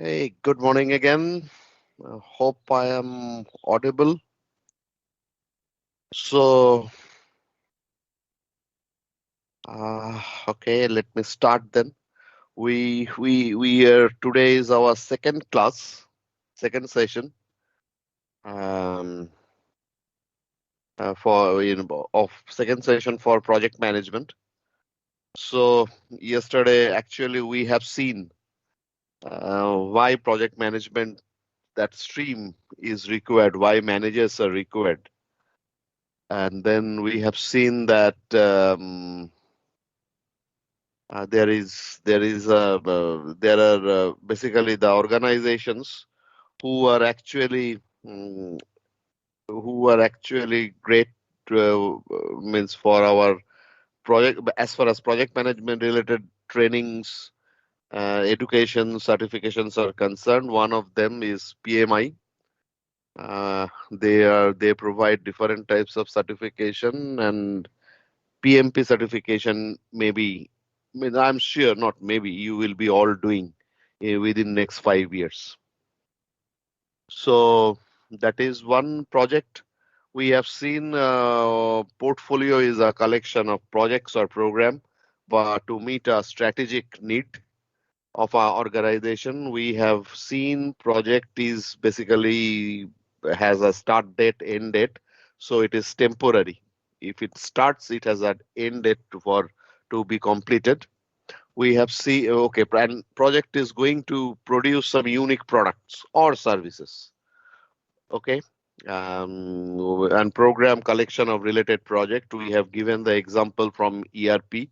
Hey, good morning again. Hope I am audible. So, okay, let me start then. We are today is our second class, second session um, for of second session for project management. So yesterday, actually, we have seen why project management that stream is required, why managers are required, and then we have seen that. There are basically the organizations who are actually mm, who are actually great means for our project as far as project management related trainings, education certifications are concerned. One of them is PMI. They provide different types of certification, and PMP certification maybe, I mean, I'm sure not maybe you will be all doing within next 5 years. So that is one project. We have seen portfolio is a collection of projects or program, but to meet a strategic need of our organization, we have seen project is basically has a start date, end date, so it is temporary. If it starts, it has an end date to be completed. We have see okay, and project is going to produce some unique products or services. Okay. And program collection of related project. We have given the example from ERP.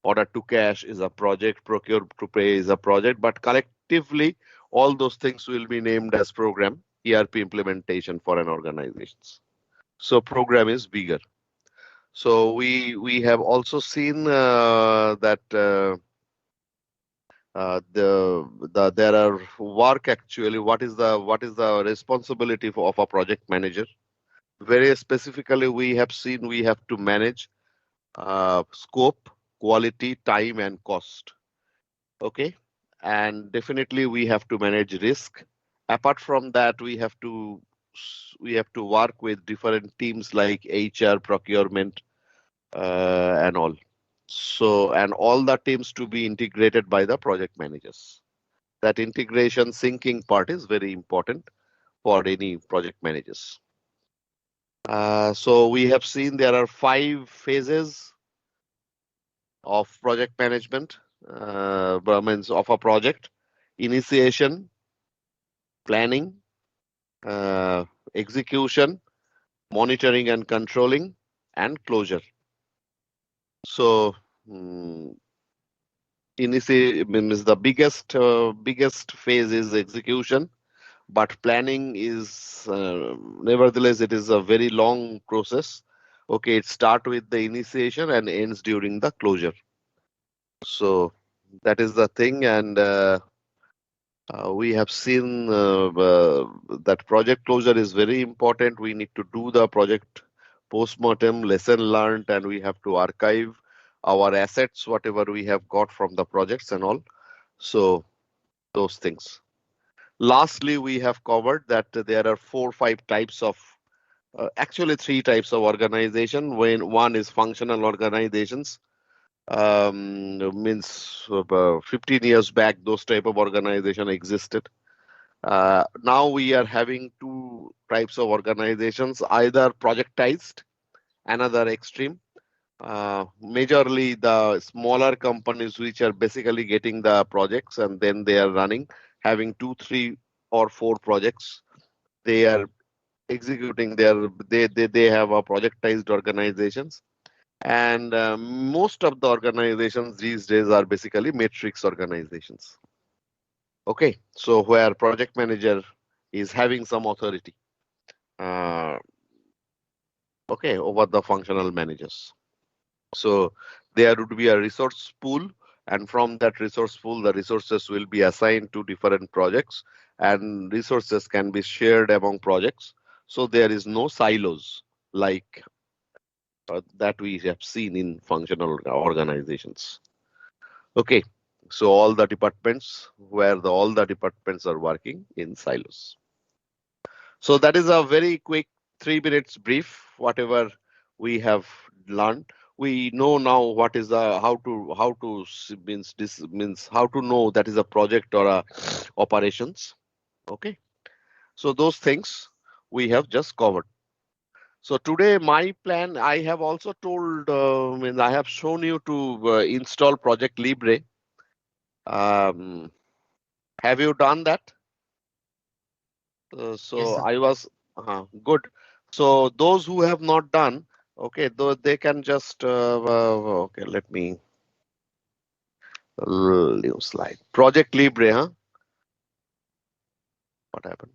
Order to cash is a project, procure to pay is a project, but collectively, all those things will be named as program, ERP implementation for an organization. So program is bigger. So we have also seen that there are work actually. What is the responsibility of a project manager? Very specifically, we have seen we have to manage scope, quality, time, and cost. Okay. And definitely we have to manage risk. Apart from that, we have to work with different teams like HR, procurement, and all. So, and all the teams to be integrated by the project managers. That integration syncing part is very important for any project managers. So we have seen there are 5 phases of project management, means of a project: initiation, planning, uh, execution, monitoring and controlling, and closure. So, mm, means the biggest phase is execution, but planning is nevertheless it is a very long process. Okay, it start with the initiation and ends during the closure. So that is the thing, and we have seen that project closure is very important. We need to do the project post-mortem, lesson learned, and we have to archive our assets, whatever we have got from the projects and all. So those things. Lastly, we have covered that there are 4 or 5 types of, actually 3 types of organization. When one is functional organizations, means 15 years back, those type of organization existed. Now we are having 2 types of organizations, either projectized, another extreme. Majorly the smaller companies which are basically getting the projects and then they are running, having 2, 3, or 4 projects. They are executing they have a projectized organizations. And most of the organizations these days are basically matrix organizations. Okay, so where project manager is having some authority, uh, okay, over the functional managers. So there would be a resource pool, and from that resource pool, the resources will be assigned to different projects, and resources can be shared among projects. So there is no silos like that we have seen in functional organizations. Okay, So all the departments where all the departments are working in silos. So that is a very quick 3 minutes brief, whatever we have learned. We know now what is the means this means how to know that is a project or a operations. Okay. So those things we have just covered. So today my plan, I have also told, I have shown you to install Project Libre. Have you done that? Yes, So sir. I was good. So those who have not done, okay, though they can just okay. Let me new slide. Project Libre, huh? What happened?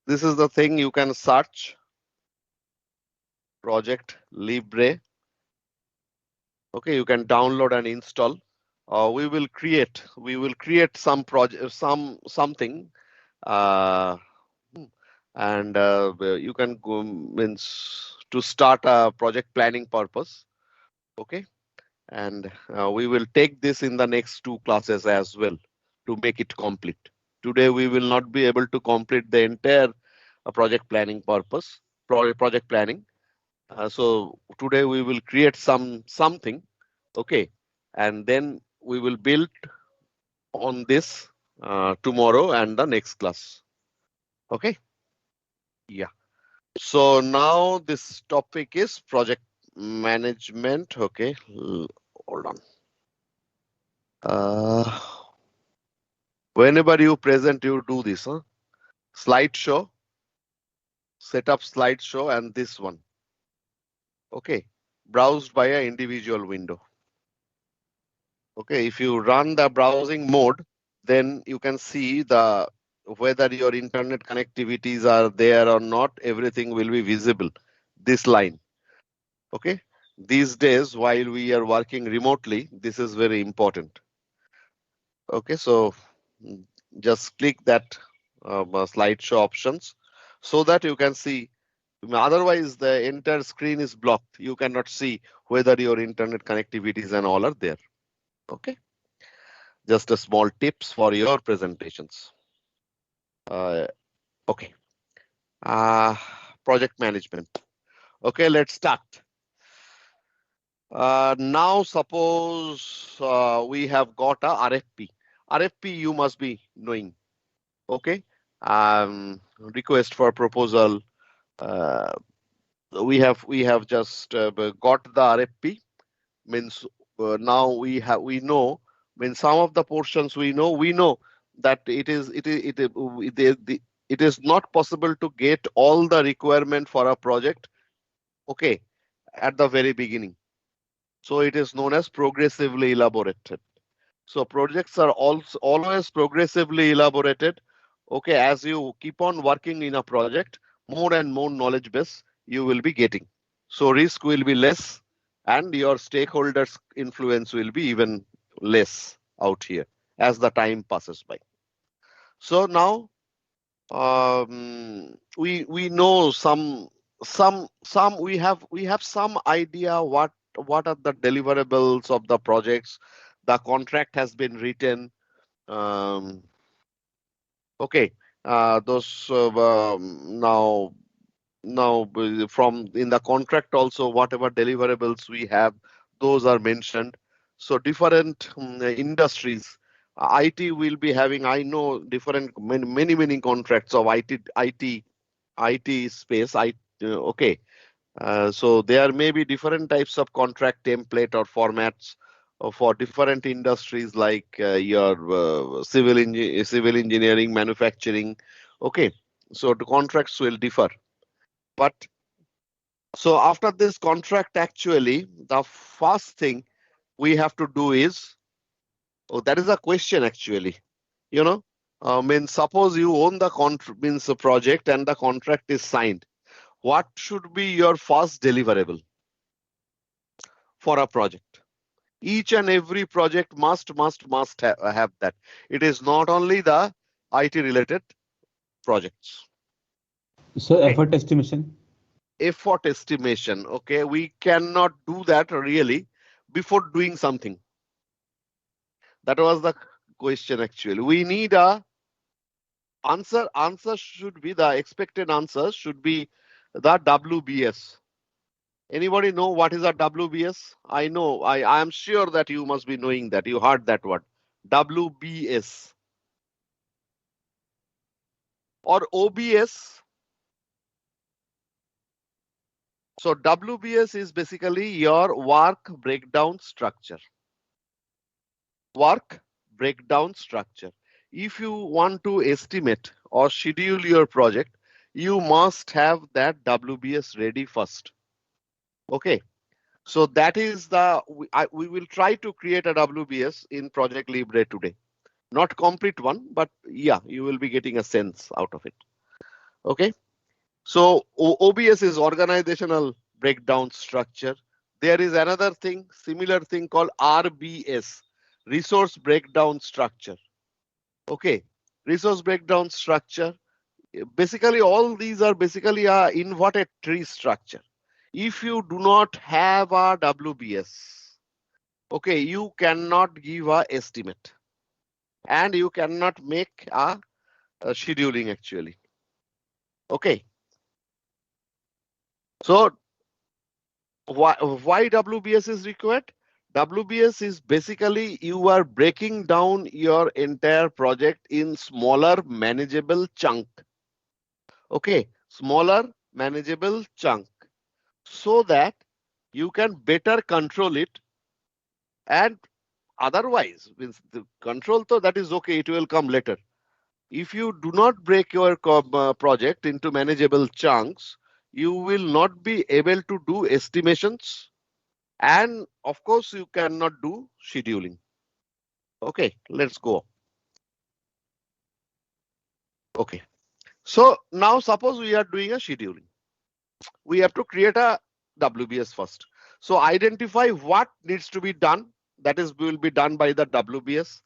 This is the thing you can search Project Libre. Okay, you can download and install. We will create some project, something, uh, and you can go means to start a project planning purpose. Okay, and we will take this in the next 2 classes as well to make it complete. Today we will not be able to complete the entire project planning purpose, project planning. So today we will create something, okay, and then we will build on this tomorrow and the next class. Okay, yeah. So now this topic is project management. Okay, hold on. Uh, Whenever you present, you do this, huh? Slideshow, set up slideshow, and this one. Okay, browsed by an individual window. Okay, if you run the browsing mode, then you can see the whether your internet connectivities are there or not, everything will be visible. This line. Okay. These days, while we are working remotely, this is very important. Okay, so mm, just click that slideshow options so that you can see. Otherwise, the entire screen is blocked. You cannot see whether your internet connectivities and all are there. Okay, just a small tips for your presentations. Uh, okay, uh, project management. Okay, let's start. Now suppose we have got a RFP. RFP you must be knowing. Okay, request for proposal. Uh, we have just got the RFP. Means now we know. When some of the portions we know that it is not possible to get all the requirement for a project. Okay, at the very beginning. So it is known as progressively elaborated. So projects are also always progressively elaborated. Okay, as you keep on working in a project, more and more knowledge base you will be getting. So risk will be less and your stakeholders influence will be even less out here as the time passes by. So now we know some we have some idea what are the deliverables of the projects. The contract has been written. um, okay, those from in the contract also whatever deliverables we have, those are mentioned. So different industries, IT will be having, I know, different many contracts of IT space. Okay, so there may be different types of contract template or formats for different industries like your civil engineering, manufacturing. Okay, so the contracts will differ. But so after this contract, actually, the first thing we have to do is, oh, that is a question actually. You know, means suppose you own the means the project and the contract is signed. What should be your first deliverable for a project? Each and every project must have that. It is not only the IT related projects. So Okay. effort estimation. effort estimation. Okay, we cannot do that really before doing something. That was the question actually. We need a answer should be the expected answer should be the WBS. Anybody know what is a WBS? I know, I am sure that you must be knowing that. You heard that word. WBS or OBS. So WBS is basically your work breakdown structure. Work breakdown structure. If you want to estimate or schedule your project, you must have that WBS ready first. Okay. So that is we will try to create a WBS in Project Libre today. Not complete one, but yeah, you will be getting a sense out of it. Okay. So OBS is organizational breakdown structure. There is another thing, similar thing called RBS, resource breakdown structure. Okay. Resource breakdown structure. Basically, all these are basically a inverted tree structure. If you do not have a WBS, okay, you cannot give a estimate and you cannot make a scheduling actually. Okay. So why WBS is required? WBS is basically you are breaking down your entire project in smaller manageable chunk. Okay, smaller manageable chunk so that you can better control it. And otherwise, with the control, so that is okay, it will come later. If you do not break your project into manageable chunks, you will not be able to do estimations. And of course, you cannot do scheduling. Okay, let's go. Okay, so now suppose we are doing a scheduling. We have to create a WBS first. So identify what needs to be done. That is will be done by the WBS.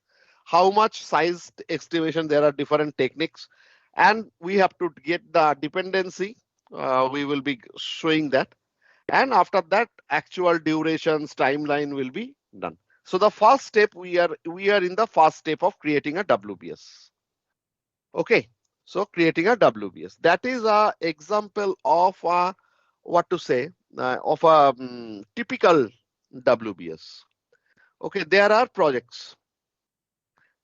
How much size estimation, there are different techniques. And we have to get the dependency. We will be showing that. And after that, actual durations, timeline will be done. So the first step, we are in the first step of creating a WBS. Okay, so creating a WBS. That is a example of a, what to say, of a typical WBS. Okay, there are projects.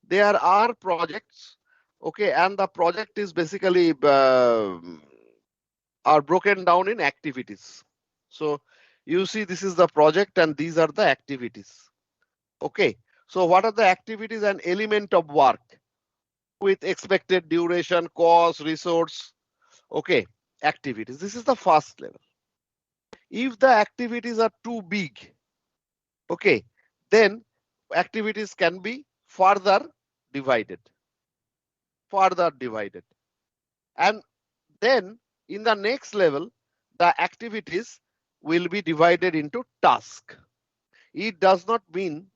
There are projects. Okay, and the project is basically are broken down in activities. So you see, this is the project and these are the activities. Okay, so what are the activities? An element of work with expected duration, cost, resource. Okay, activities. This is the first level. If the activities are too big, okay, then activities can be further divided. Further divided. And then in the next level, the activities will be divided into tasks. It does not mean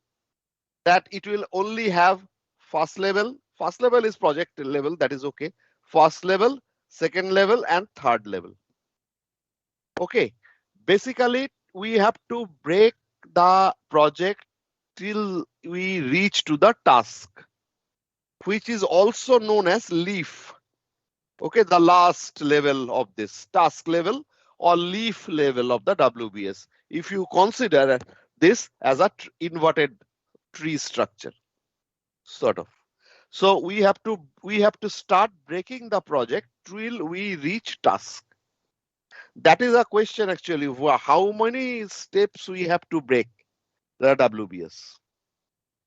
that it will only have first level. First level is project level, that is okay. First level, second level, and third level. Okay, basically we have to break the project till we reach to the task, which is also known as leaf. Okay, the last level of this task level or leaf level of the WBS. If you consider this as a inverted tree structure, sort of. So we have to start breaking the project till we reach task. That is a question actually. How many steps we have to break the WBS?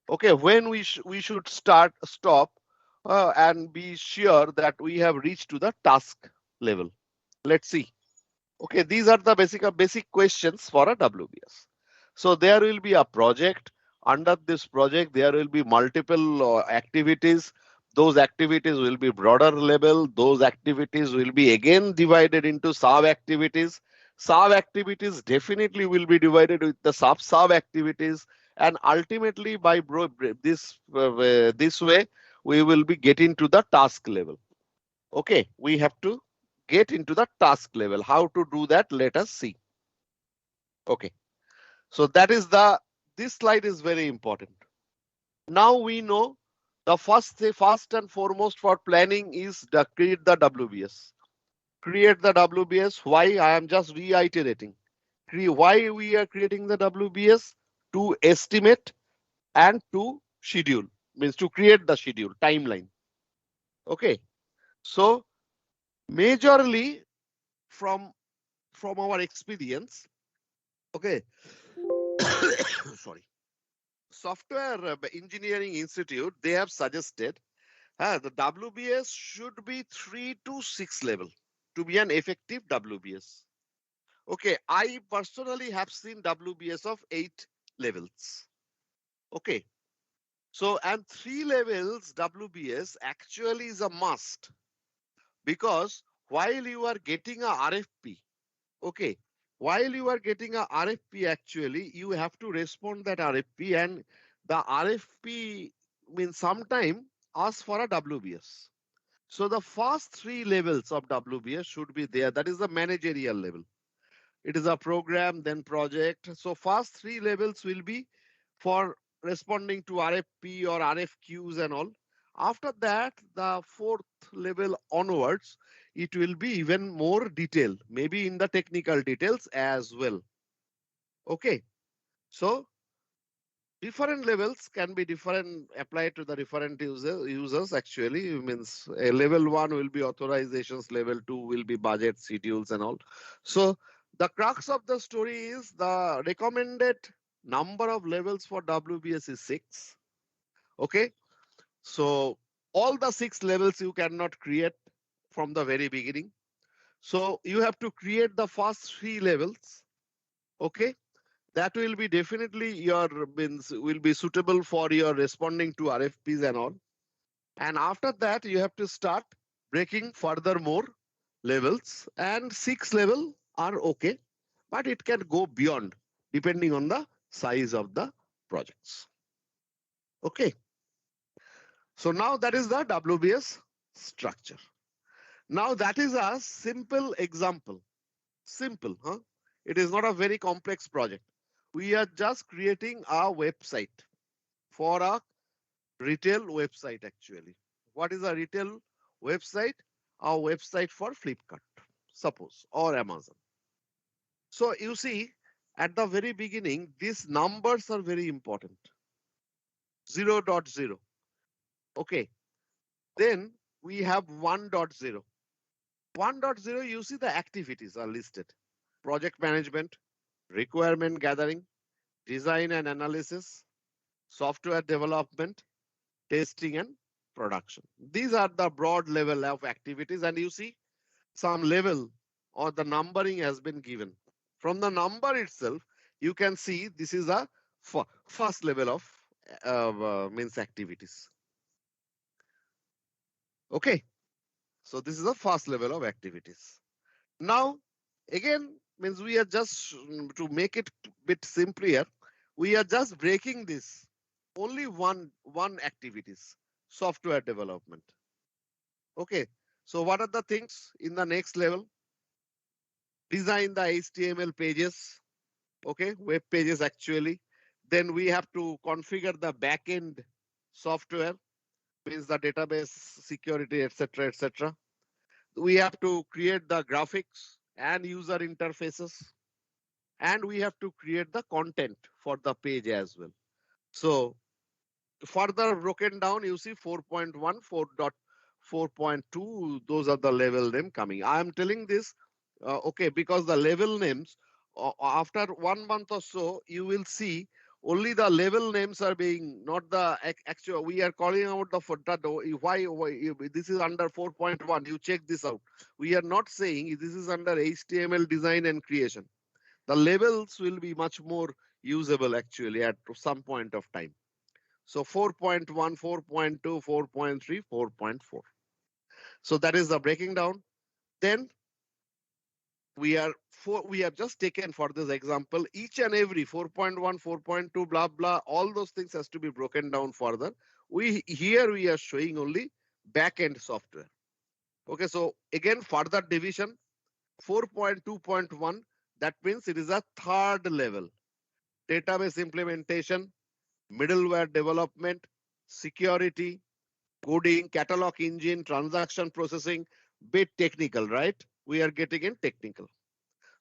Okay, when we should stop and be sure that we have reached to the task level. Let's see. Okay, these are the basic questions for a WBS. So there will be a project. Under this project, there will be multiple activities. Those activities will be broader level. Those activities will be again divided into sub activities. Sub activities definitely will be divided with the sub activities. And ultimately, by this way, we will be getting to the task level. Okay, we have to get into the task level. How to do that? Let us see. Okay. So that is this slide is very important. Now we know the first and foremost for planning is the create the WBS. Create the WBS. Why? I am just reiterating. Why we are creating the WBS? To estimate and to schedule, means to create the schedule timeline. Okay. So majorly from our experience, okay, sorry, Software Engineering Institute, they have suggested the WBS should be 3 to 6 level to be an effective WBS. Okay, I personally have seen WBS of 8 levels. Okay, so and 3 levels WBS actually is a must, because while you are getting a RFP, okay, while you are getting a RFP, actually you have to respond that RFP, and the RFP means sometime ask for a WBS. So the first 3 levels of WBS should be there. That is the managerial level. It is a program, then project. So first 3 levels will be for responding to RFP or RFQs and all. After that, the 4th level onwards, it will be even more detailed, maybe in the technical details as well. Okay. So different levels can be different, applied to the different users actually. Means level 1 will be authorizations, level 2 will be budget, schedules and all. So the crux of the story is the recommended number of levels for WBS is 6. Okay. So all the 6 levels you cannot create from the very beginning. So you have to create the first 3 levels. Okay. That will be definitely your means will be suitable for your responding to RFPs and all. And after that, you have to start breaking further more levels, and 6 level are okay, but it can go beyond depending on the size of the projects. Okay. So now that is the WBS structure. Now that is a simple example. Simple, huh? It is not a very complex project. We are just creating a website for a retail website actually. What is a retail website? A website for Flipkart, suppose, or Amazon. So you see, at the very beginning, these numbers are very important. 0.0. Okay. Then we have 1.0. 1.0, you see the activities are listed. Project management, requirement gathering, design and analysis, software development, testing and production. These are the broad level of activities, and you see some level or the numbering has been given. From the number itself, you can see this is a first level of means activities. Okay, so this is the first level of activities. Now, again, means we are just to make it a bit simpler, we are just breaking this only one activities, software development. Okay, so what are the things in the next level? Design the HTML pages, okay, web pages actually. Then we have to configure the backend software, means the database security, etc., etc. We have to create the graphics and user interfaces, and we have to create the content for the page as well. So further broken down, you see 4.1, 4.2, those are the level name coming. I am telling this, okay, because the level names, after 1 month or so, you will see only the level names are being, not the actual, we are calling out the, why this is under 4.1, you check this out. We are not saying this is under HTML design and creation. The levels will be much more usable actually at some point of time. So 4.1, 4.2, 4.3, 4.4. So that is the breaking down. Then we have just taken for this example each and every 4.1, 4.2, blah blah, all those things has to be broken down further. Here we are showing only back-end software. Okay, so again, further division 4.2.1, that means it is a third level. Database implementation, middleware development, security, coding, catalog engine, transaction processing, bit technical, right? We are getting in technical.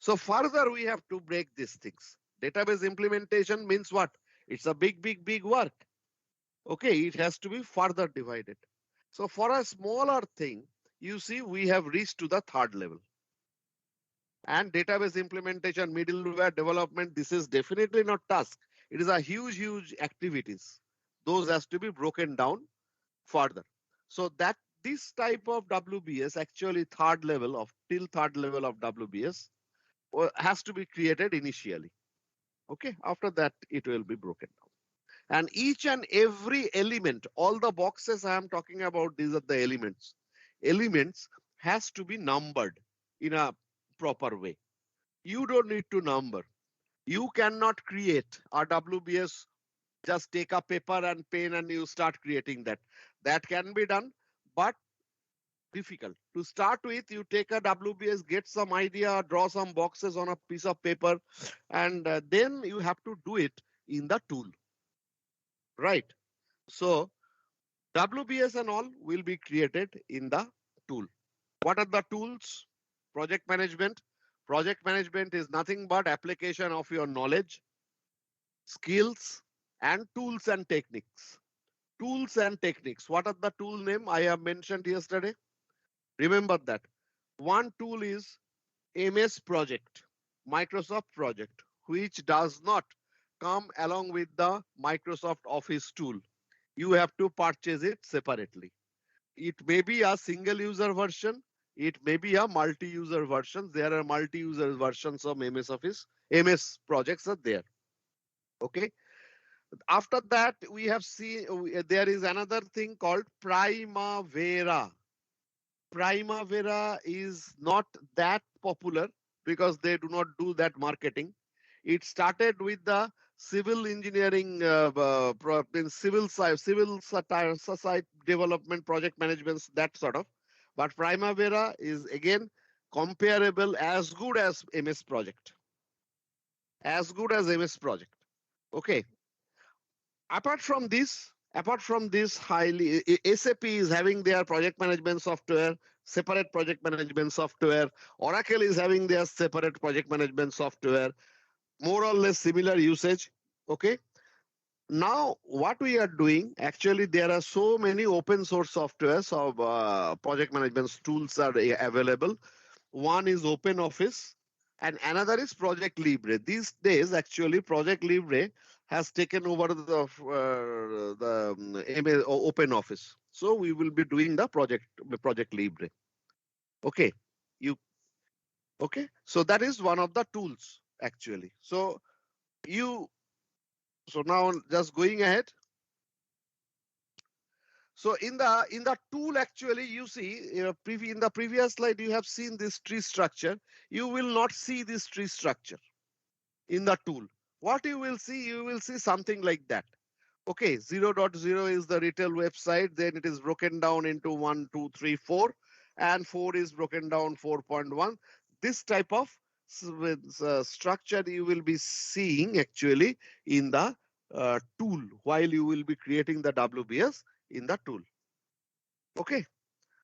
So further we have to break these things. Database implementation means what? It's a big work. Okay, it has to be further divided. So for a smaller thing, you see we have reached to the third level. And database implementation, middleware development, this is definitely not task. It is a huge activities. Those has to be broken down further. So that this type of WBS, actually third level of WBS, has to be created initially. Okay, after that it will be broken down. And each and every element, all the boxes I am talking about, these are the elements. Elements has to be numbered in a proper way. You don't need to number. You cannot create a WBS, just take a paper and pen and you start creating that. That can be done, but difficult. To start with, you take a WBS, get some idea, draw some boxes on a piece of paper, and then you have to do it in the tool, right? So WBS and all will be created in the tool. What are the tools? Project management. Project management is nothing but application of your knowledge, skills, and tools and techniques. Tools and techniques. What are the tool name I have mentioned yesterday? Remember that. One tool is MS Project, Microsoft Project, which does not come along with the Microsoft Office tool. You have to purchase it separately. It may be a single user version. It may be a multi-user version. There are multi-user versions of MS Office. MS projects are there. Okay. After that, we have seen there is another thing called Primavera. Primavera is not that popular because they do not do that marketing. It started with the civil engineering, in civil society development, project management, that sort of. But Primavera is again comparable, as good as MS Project, as good as MS Project. Okay. Apart from this, highly SAP is having their project management software, separate project management software. Oracle is having their separate project management software, more or less similar usage. Okay. Now, what we are doing, actually, there are so many open source softwares of project management tools are available. One is Open Office and another is Project Libre. These days, actually, Project Libre has taken over the Open Office. So we will be doing the Project Libre. Okay, you okay? So that is one of the tools actually. You so now just going ahead. So in the tool, actually, you see in the previous slide you have seen this tree structure. You will not see this tree structure in the tool. What you will see something like that. Okay, 0.0 is the retail website. Then it is broken down into 1, 2, 3, 4, and 4 is broken down 4.1. This type of structure you will be seeing actually in the tool while you will be creating the WBS in the tool. Okay,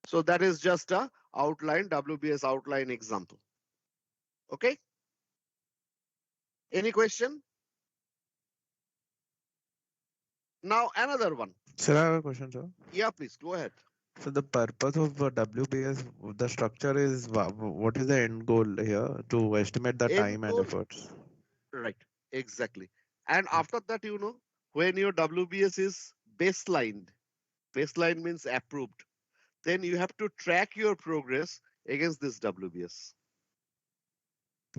so that is just a outline, WBS outline example. Okay, any question? Now another one. Sir, I have a question, sir. Yeah, please go ahead. So the purpose of WBS, the structure is what is the end goal here to estimate the End time and goal, efforts? right, exactly. And Okay. after that, when your WBS is baseline means approved, then you have to track your progress against this WBS.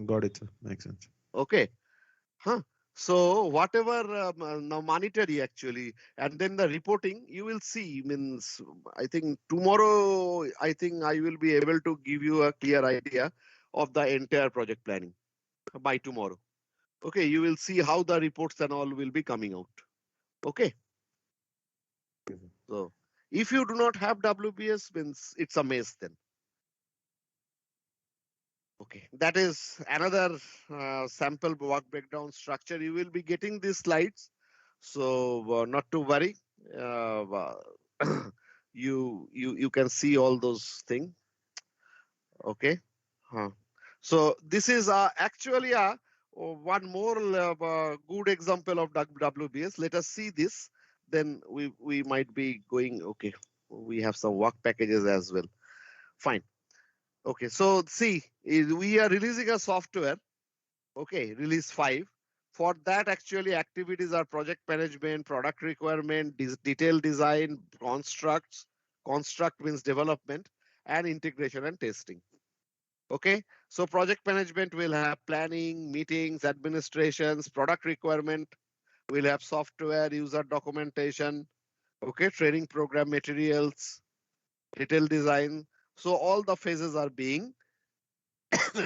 Got it, sir. Makes sense. Okay, huh? So whatever now monetary actually, and then the reporting you will see means, I think tomorrow, I think I will be able to give you a clear idea of the entire project planning by tomorrow. Okay, you will see how the reports and all will be coming out. Okay. So if you do not have WBS, means it's a mess then. Okay, that is another sample work breakdown structure. You will be getting these slides, so not to worry. You can see all those things. Okay. Huh. So this is actually one more good example of WBS. Let us see this. Then we might be going. Okay, we have some work packages as well. Fine. Okay. So see, we are releasing a software. Okay, release 5. For that, actually, activities are project management, product requirement, detailed design, constructs. Construct means development, and integration and testing. Okay, so project management will have planning, meetings, administrations, product requirement. We'll have software, user documentation. Okay, training program materials, detailed design. So all the phases are being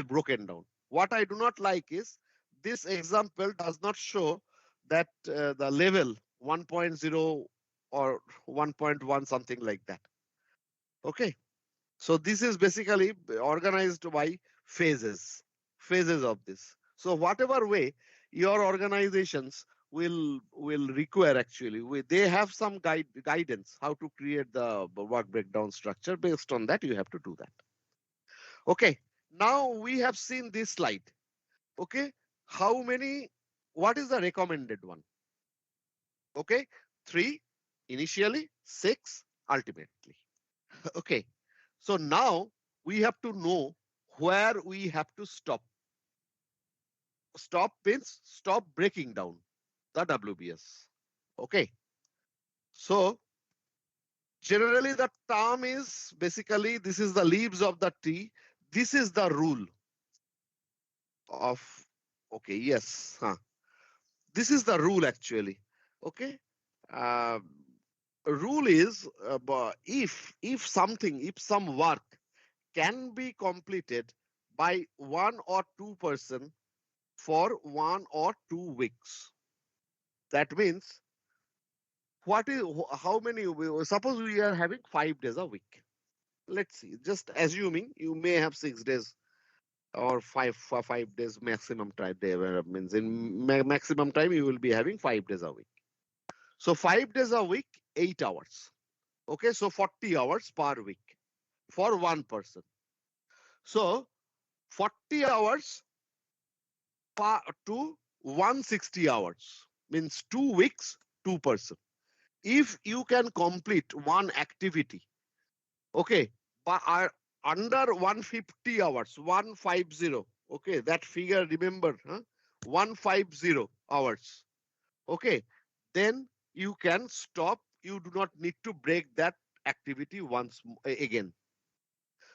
broken down. What I do not like is this example does not show that the level 1.0 or 1.1, something like that. Okay, so this is basically organized by phases of this. So whatever way your organizations will require, actually they have some guidance how to create the work breakdown structure. Based on that, you have to do that. Okay, now we have seen this slide. Okay, how many, what is the recommended one? Okay, 3 initially, 6 ultimately. Okay, so now we have to know where we have to stop. Stop means stop breaking down the WBS. Okay, so generally the term is basically this is the leaves of the tree. This is the rule of, okay, yes, this is the rule actually. Okay, uh, rule is if something, if some work can be completed by 1 or 2% for 1 or 2 weeks. That means what is how many? Suppose we are having 5 days a week. Let's see. Just assuming you may have 6 days or 5 days maximum time. Day means in maximum time you will be having 5 days a week. So 5 days a week, 8 hours. Okay, so 40 hours per week for one person. So 40 hours to 160 hours means 2 weeks, 2%. If you can complete one activity, okay, but are under 150 hours, 150, okay, that figure remember, 150 hours, okay, then you can stop. You do not need to break that activity once again.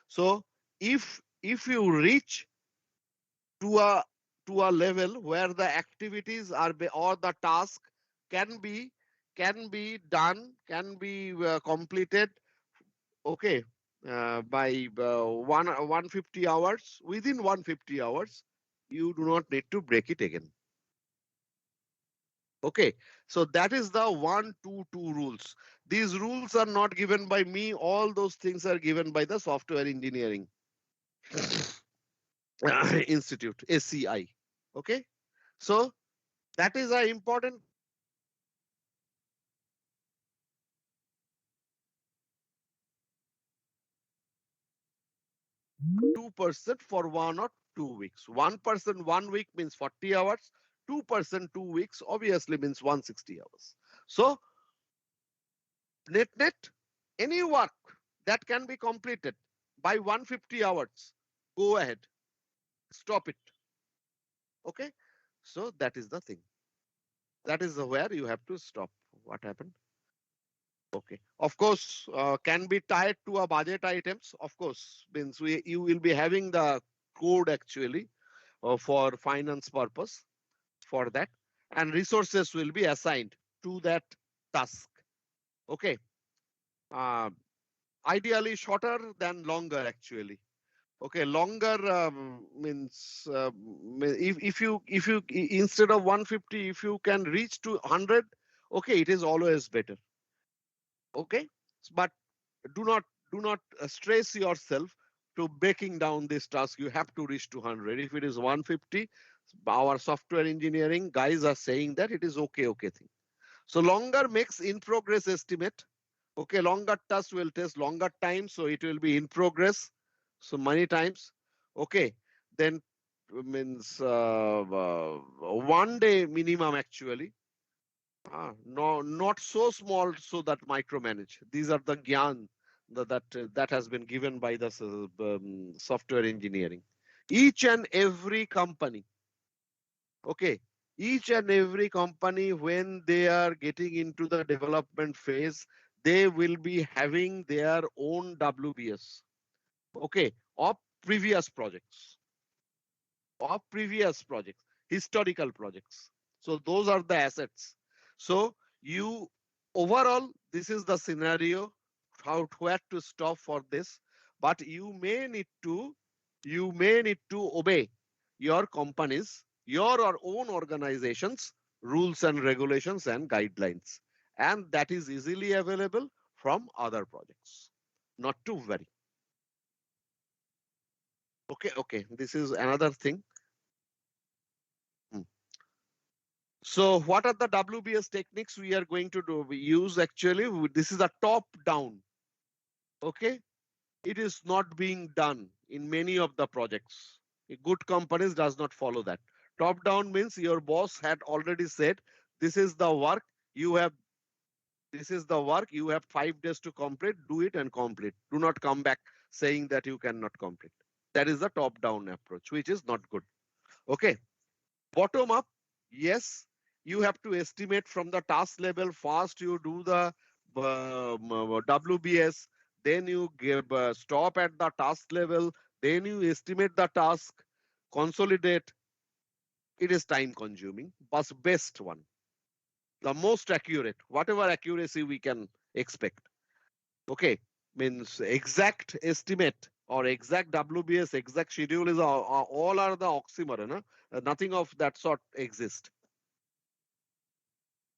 So if you reach to a level where the activities are or the task can be done, can be completed, okay, by 150 hours, within 150 hours, you do not need to break it again. Okay, so that is the 1-2-2 rules. These rules are not given by me. All those things are given by the Software Engineering Institute, SCI. Okay, so that is an important 2% for 1 or 2 weeks. 1% 1 week means 40 hours. 2% 2 weeks obviously means 160 hours. So net any work that can be completed by 150 hours, go ahead, stop it. Okay, so that is the thing. That is where you have to stop. What happened? Okay, of course, can be tied to a budget items. Of course, means you will be having the code actually for finance purpose for that, and resources will be assigned to that task. Okay, uh, ideally shorter than longer actually. Okay, longer means if you instead of 150, if you can reach to 100, okay, it is always better. Okay, but do not stress yourself. to breaking down this task, you have to reach 200. If it is 150, our software engineering guys are saying that it is okay thing. So longer makes in progress estimate. Okay, longer task will take longer time, so it will be in progress. So many times. Okay, then means 1 day minimum actually. No, not so small so that micromanage. These are the gyan that has been given by the software engineering. Each and every company, okay, each and every company when they are getting into the development phase, they will be having their own WBS, okay, of previous projects, historical projects. So those are the assets. So you overall, this is the scenario how where to stop for this, but you may need to obey your companies, your or own organizations, rules and regulations and guidelines, and that is easily available from other projects. Not to worry. Okay. This is another thing. So what are the WBS techniques we are going to do? We use actually, this is a top down. Okay. It is not being done in many of the projects. Good companies does not follow that. Top down means your boss had already said, this is the work you have. This is the work you have 5 days to complete. Do it and complete. Do not come back saying that you cannot complete. That is the top down approach, which is not good. Okay. Bottom up, yes, you have to estimate from the task level. First, you do the WBS, then you stop at the task level, then you estimate the task, consolidate. It is time consuming, but best one, the most accurate, whatever accuracy we can expect. Okay, means exact estimate or exact WBS, exact schedule is all are the oxymoron. Nothing of that sort exists.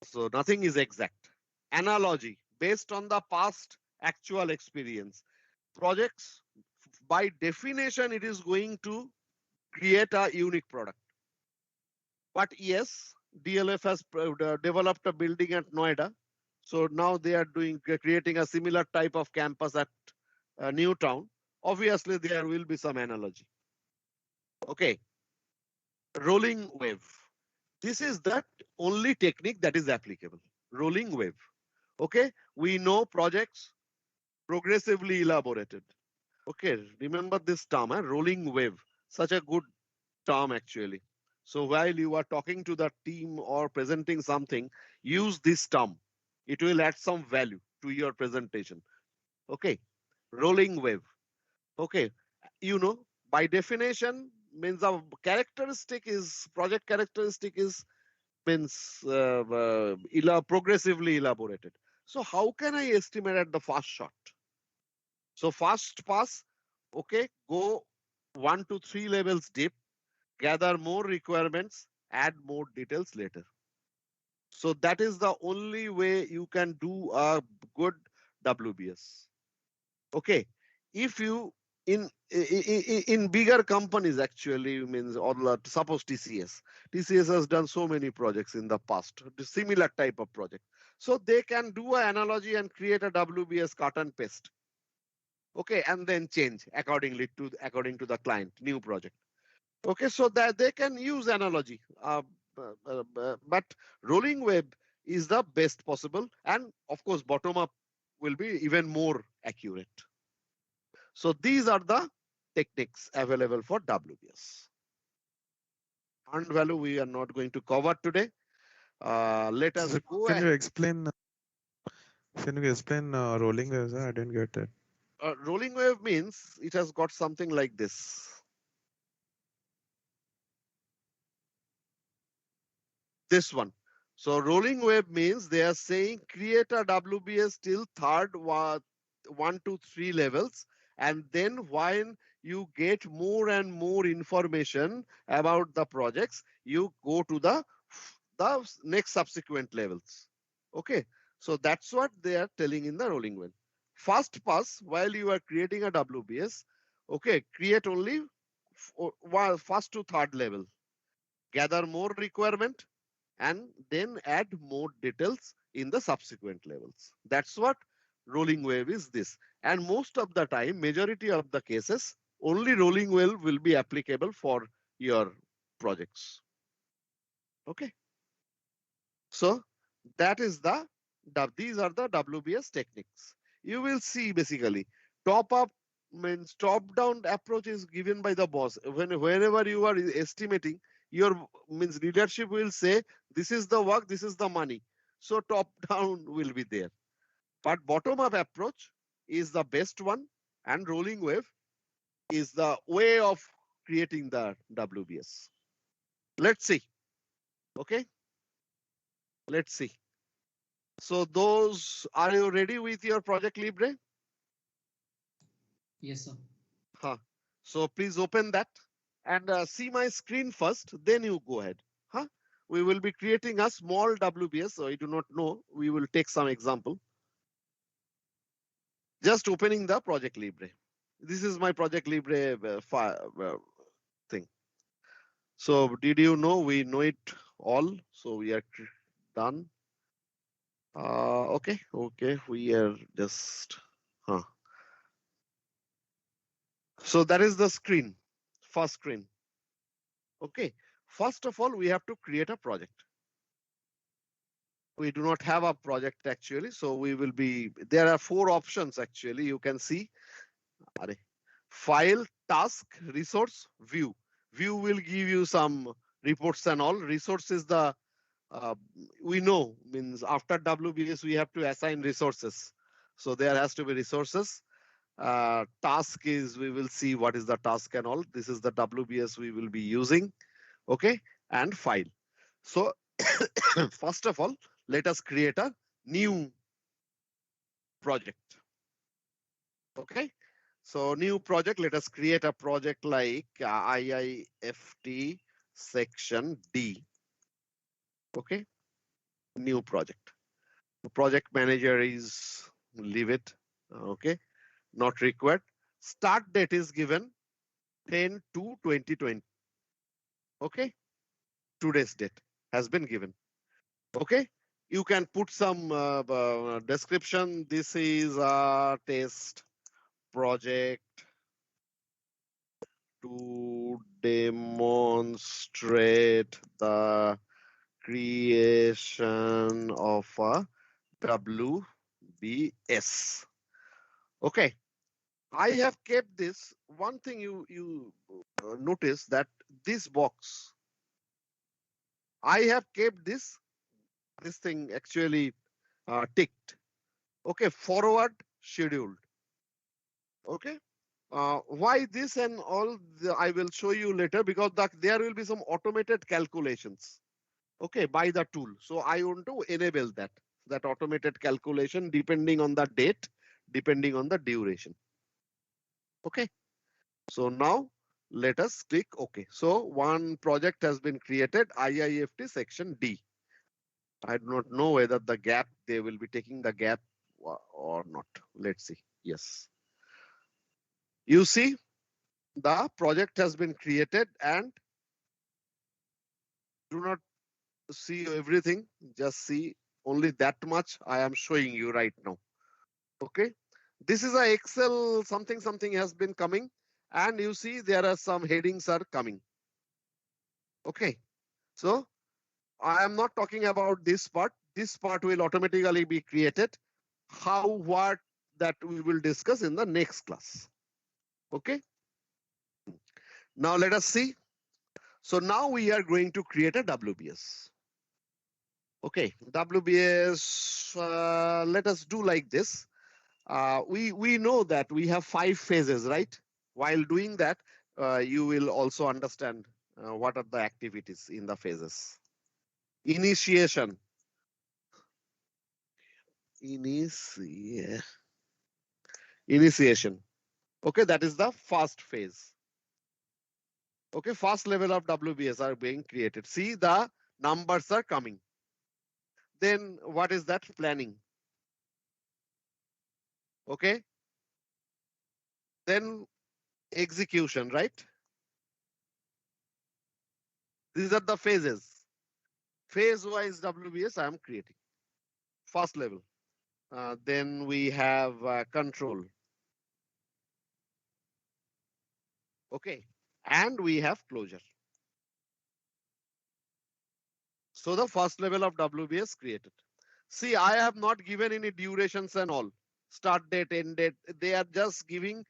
So nothing is exact. Analogy based on the past actual experience. Projects, by definition, it is going to create a unique product. But yes, DLF has developed a building at Noida. So now they are creating a similar type of campus at Newtown. Obviously, there will be some analogy. Okay. Rolling wave. This is the only technique that is applicable. Rolling wave. Okay. We know projects progressively elaborated. Okay. Remember this term, rolling wave. Such a good term actually. So while you are talking to the team or presenting something, use this term. It will add some value to your presentation. Okay. Rolling wave. Okay. You know, by definition means a characteristic is project characteristic is means progressively elaborated. So how can I estimate at the first shot? So first pass, okay, go 1 to 3 levels deep, gather more requirements, add more details later. So that is the only way you can do a good WBS. Okay, if you in bigger companies actually means or suppose TCS has done so many projects in the past, similar type of project. So they can do an analogy and create a WBS cut and paste. Okay, and then change according to the client new project. Okay, so that they can use analogy, but rolling web is the best possible, and of course bottom up will be even more accurate. So these are the techniques available for WBS. Earned value we are not going to cover today. Let us go. Can you explain rolling waves? I didn't get that. Rolling wave means it has got something like this. This one. So rolling wave means they are saying create a WBS till third 1 to 3 levels, and then when you get more and more information about the projects, you go to the next subsequent levels. Okay, so that's what they are telling in the rolling wave. First pass, while you are creating a WBS, Okay, create only first to third level, gather more requirement, and then add more details in the subsequent levels. That's what rolling wave is this. And most of the time, majority of the cases, only rolling wave will be applicable for your projects. Okay. So that is these are the WBS techniques. You will see basically top up means top down approach is given by the boss. Whenever you are estimating, your means leadership will say this is the work, this is the money. So top down will be there. But bottom up approach is the best one, and rolling wave is the way of creating the WBS. Let's see. Okay, let's see. So those, are you ready with your project Libre? Yes, sir. Huh. So please open that and see my screen first, then you go ahead. Huh? We will be creating a small WBS, so I do not know. We will take some example. Just opening the project Libre. This is my project Libre thing. So did you know we know it all? So we are done. Okay, we are just, huh. So that is the screen, first screen. Okay, first of all, we have to create a project. We do not have a project actually, so we will be, there are 4 options actually. You can see file, task, resource, view. View will give you some reports and all. Resource is the, uh, we know means after WBS we have to assign resources. So there has to be resources. Task is, we will see what is the task and all. This is the WBS we will be using. Okay, and file. So first of all, let us create a new project. Okay, so new project, let us create a project like IIFT section D. Okay, new project. The project manager is, leave it. Okay, not required. Start date is given 10/2/2020. Okay, today's date has been given. Okay, you can put some description. This is a test project to demonstrate the creation of a WBS. Okay, I have kept this. One thing you notice that this box, I have kept this thing actually ticked. Okay, forward scheduled. Okay. Why this and all, I will show you later, because there will be some automated calculations. Okay, by the tool. So I want to enable that automated calculation depending on the date, depending on the duration. Okay. So now let us click OK. So one project has been created, IIFT section D. I do not know whether the gap, they will be taking the gap or not. Let's see. Yes. You see, the project has been created, and do not see everything, just see only that much I am showing you right now. Okay, this is a Excel, something has been coming, and you see there are some headings are coming. Okay, so I am not talking about this part. This part will automatically be created. How, what, that we will discuss in the next class. Okay, now let us see. So now we are going to create a WBS. Okay, WBS, let us do like this. We know that we have 5 phases, right? While doing that, you will also understand what are the activities in the phases. Initiation. Initiation. Okay, that is the first phase. Okay, first level of WBS are being created. See, the numbers are coming. Then what is that? Planning. Okay. Then execution, right? These are the phases. Phase wise WBS I am creating. First level. Then we have control. Okay. And we have closure. So the first level of WBS created. See, I have not given any durations and all. Start date, end date. They are just giving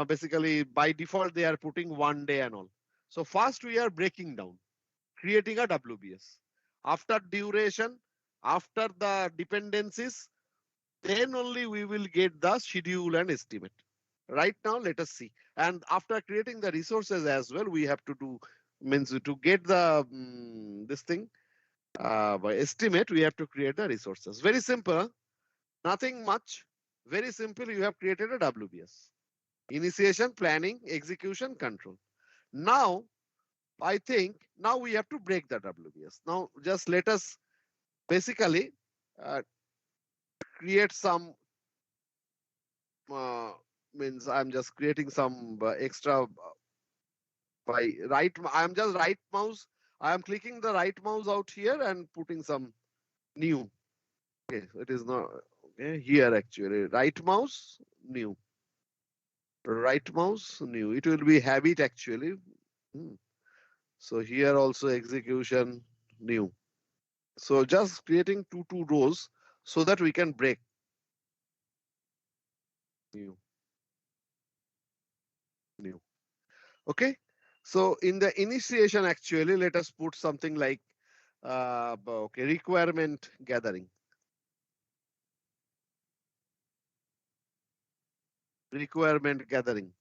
basically by default they are putting 1 day and all. So first we are breaking down, creating a WBS. After duration, after the dependencies, then only we will get the schedule and estimate. Right now, let us see. And after creating the resources as well, we have to do means to get the this thing by estimate, we have to create the resources. Very simple, nothing much. Very simple. You have created a WBS. Initiation, planning, execution, control. Now, I think now we have to break the WBS. Now, just let us basically uh, create some uh, means I'm just creating some extra by right. I'm just right mouse. I am clicking the right mouse out here and putting some new. Okay, it is not okay here actually. Right mouse, new. Right mouse, new. It will be habit actually. Hmm. So here also execution, new. So just creating two rows so that we can break new, new. Okay. So in the initiation, actually, let us put something like okay, requirement gathering. Requirement gathering.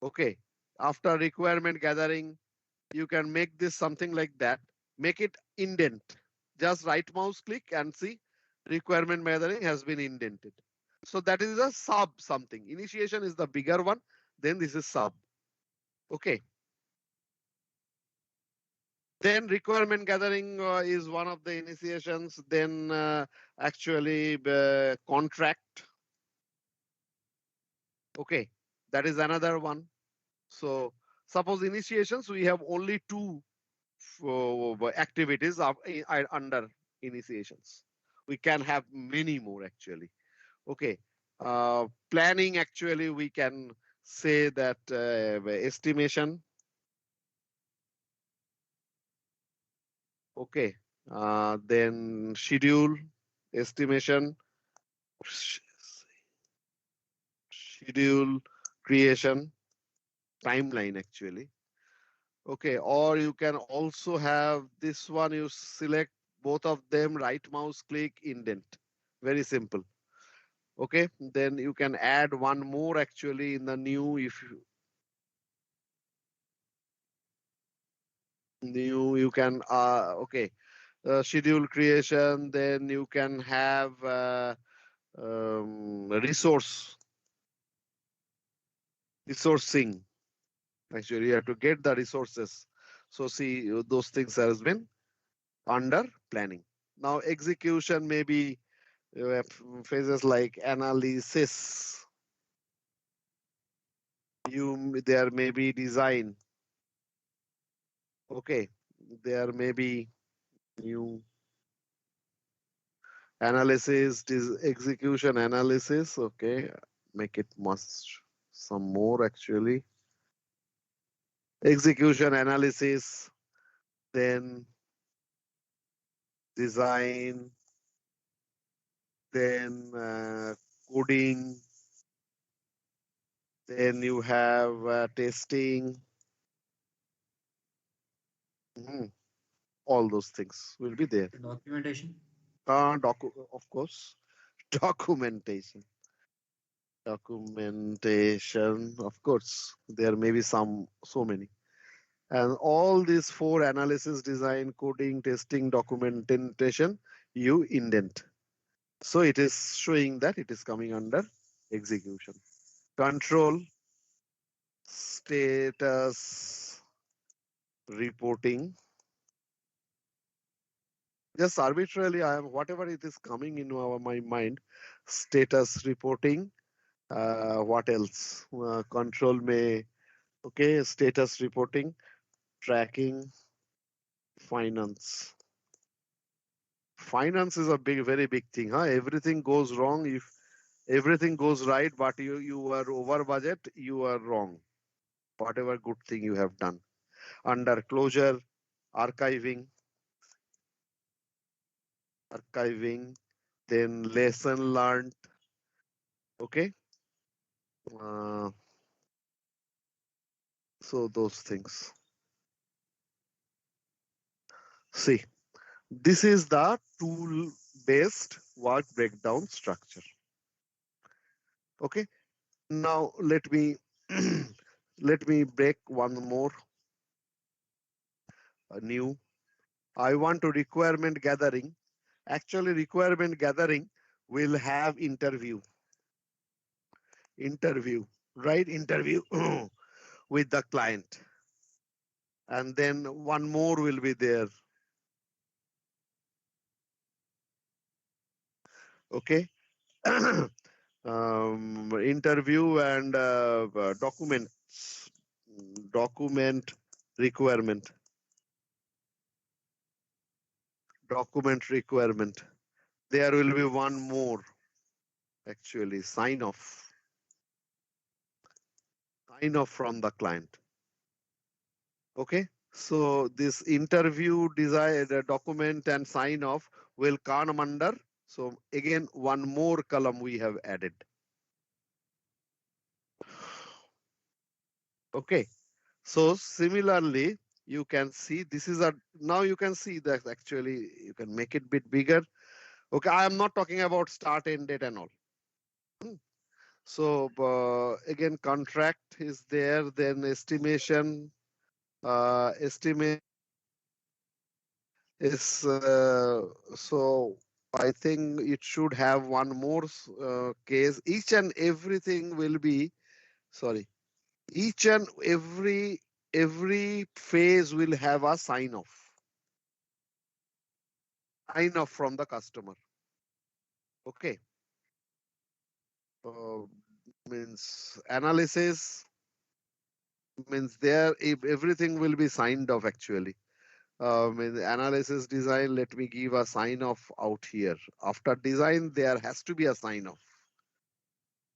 Okay. After requirement gathering, you can make this something like that. Make it indent. Just right mouse click and see requirement gathering has been indented. So that is a sub something. Initiation is the bigger one. Then this is sub. Okay. Then requirement gathering is one of the initiations. Then actually contract. Okay, that is another one. So suppose initiations, we have only two activities under initiations. We can have many more actually. Okay, planning actually we can say that estimation. Okay, then schedule, estimation, schedule, creation, timeline actually. Okay, or you can also have this one, you select both of them, right mouse click, indent. Very simple. Okay, then you can add one more actually in the new if you new you can okay schedule creation, then you can have resourcing. Actually, you have to get the resources. So see, those things has been under planning. Now execution maybe you have phases like analysis. There may be design. Okay, there may be new analysis, execution analysis. Okay, make it much some more actually. Execution analysis, then design, then coding, then you have testing. Mhm. All those things will be there. Documentation. Of course, documentation. Documentation, of course, there may be some, so many. And all these four analysis, design, coding, testing, documentation, you indent. So it is showing that it is coming under execution. Control, status, reporting. Just arbitrarily, I am whatever it is coming into my mind, status reporting, What else? Control may, okay, status reporting, tracking, finance. Finance is a very big thing, huh? Everything goes wrong. If everything goes right, but you are over budget, you are wrong. Whatever good thing you have done. Under closure, archiving, then lesson learned. Okay. Uh, so those things. See, this is the tool based work breakdown structure. Okay. Now let me let me break one more new. I want to requirement gathering. Actually, requirement gathering will have interview, right? Interview with the client. And then one more will be there. Okay. Interview and document requirement, document requirement. There will be one more actually sign off from the client. Okay. So this interview desire, the document and sign off will come under. So again, one more column we have added. Okay. So similarly, you can see this is a, now you can see that actually you can make it bit bigger. Okay. I am not talking about start end date and all. Hmm. So again, contract is there, then estimation, estimate is so I think it should have one more case. Each and everything will be, sorry, each and every phase will have a sign off from the customer. Okay. Uh, Means analysis means there if everything will be signed off actually. In the analysis design, let me give a sign off out here. After design, there has to be a sign off.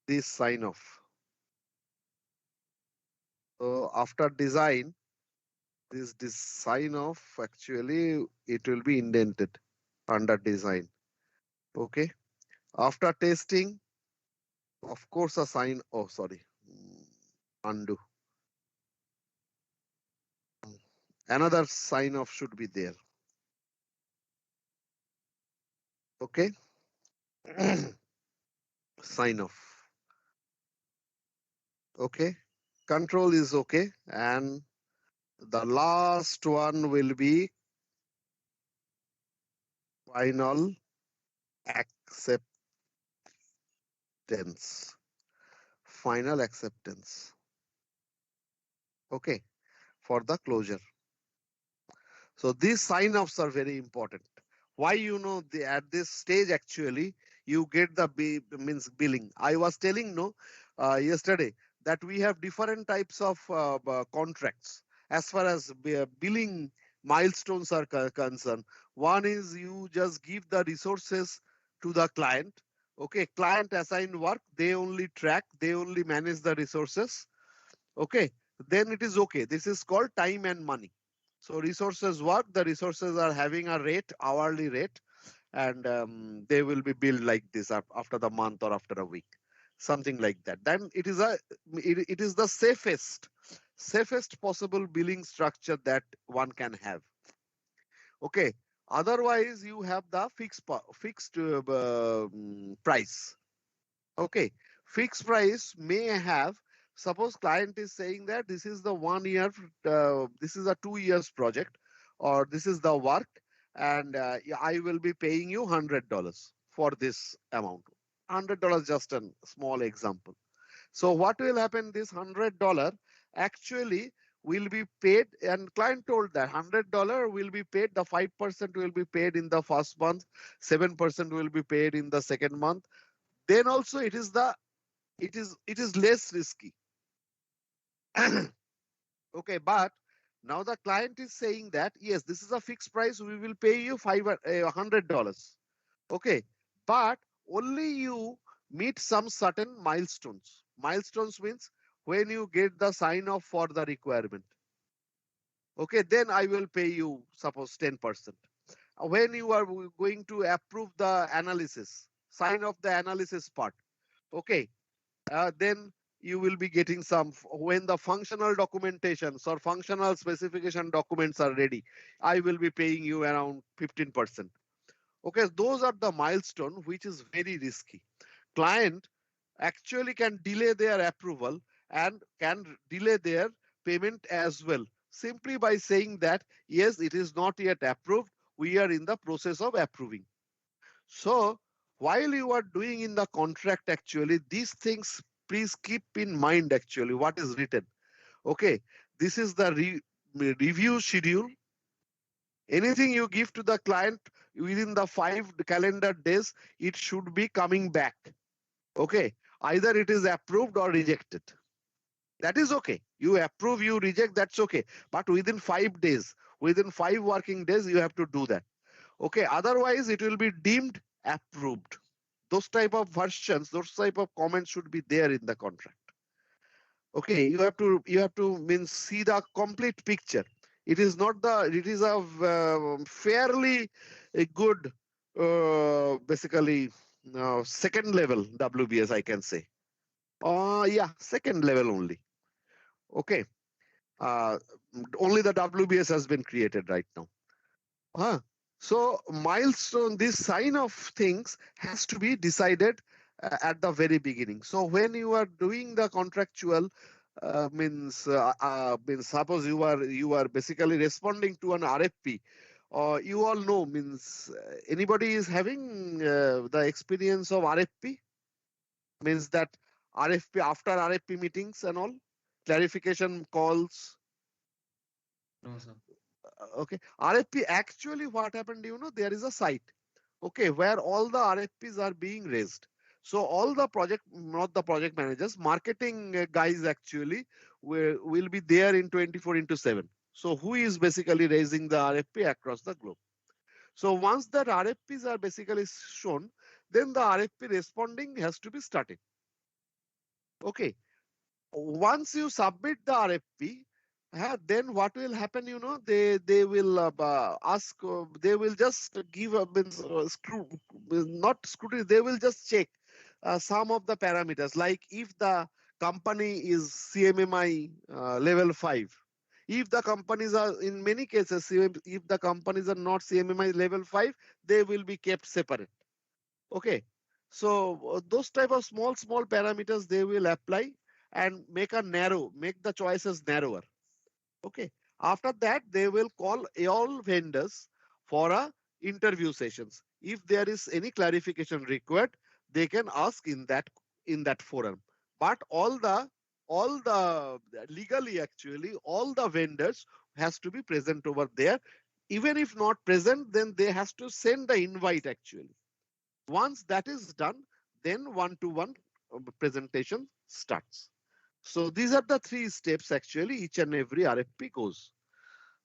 This sign off. So after design, this sign off actually it will be indented under design. Okay. After testing, of course, a sign. Oh, sorry. Undo. Another sign off should be there. Okay. Sign off. Okay. Control is okay. And the last one will be final acceptance. Final acceptance. Okay. For the closure. So these sign offs are very important. Why, at this stage actually you get the means billing. I was telling yesterday that we have different types of contracts as far as billing milestones are concerned. One is you just give the resources to the client. Okay, client assign work, they only track, they only manage the resources. Okay, then it is okay. This is called time and money. So resources work, the resources are having a rate, hourly rate, and they will be billed like this after the month or after a week, something like that. Then it is the safest possible billing structure that one can have. Okay. Otherwise, you have the fixed price. Okay, fixed price may have, suppose client is saying that this is the 1 year, this is a 2 years project, or this is the work, and yeah, I will be paying you $100 for this amount. $100, just a small example. So what will happen? This $100 actually will be paid, and client told that $100 will be paid. The 5% will be paid in the first month, 7% will be paid in the second month. Then also it is the it is less risky. Okay, but now the client is saying that yes, this is a fixed price. We will pay you $100. Okay, but only you meet some certain milestones. Milestones means when you get the sign off for the requirement. Okay, then I will pay you suppose 10%. When you are going to approve the analysis, sign off the analysis part. Okay, then you will be getting some when the functional documentations or functional specification documents are ready. I will be paying you around 15%. Okay, those are the milestone which is very risky. Client actually can delay their approval and can delay their payment as well simply by saying that yes, it is not yet approved, we are in the process of approving. So while you are doing in the contract, actually these things please keep in mind actually what is written. Okay, this is the review schedule. Anything you give to the client within the 5 calendar days, it should be coming back. Okay, either it is approved or rejected. That is okay. You approve, you reject, that's okay. But within 5 days, within 5 working days, you have to do that. Okay, otherwise it will be deemed approved. Those type of versions, those type of comments should be there in the contract. Okay, you have to means see the complete picture. It is not the it is a fairly a good basically second level WBS, I can say. Yeah, second level only. Okay. Uh, Only the WBS has been created right now. Huh. So milestone, this sign of things has to be decided at the very beginning. So when you are doing the contractual, means suppose you are basically responding to an RFP. You all know means anybody is having the experience of RFP, means that RFP after RFP meetings and all clarification calls. No, sir. Okay, RFP actually what happened, there is a site, okay, where all the RFPs are being raised. So all the project, not the project managers, marketing guys actually will be there in 24 into 7. So who is basically raising the RFP across the globe? So once that RFPs are basically shown, then the RFP responding has to be started. Okay, once you submit the RFP, then what will happen? They will ask. They will just give a means not scrutiny. They will just check some of the parameters, like if the company is CMMI level 5. If the companies are, in many cases, if the companies are not CMMI level 5, they will be kept separate. Okay, so those type of small parameters they will apply and make the choices narrower. Okay, after that they will call all vendors for a interview sessions. If there is any clarification required, they can ask in that forum. But all the legally actually all the vendors has to be present over there. Even if not present, then they has to send the invite actually. Once that is done, then one-to-one presentation starts. So these are the 3 steps actually each and every RFP goes.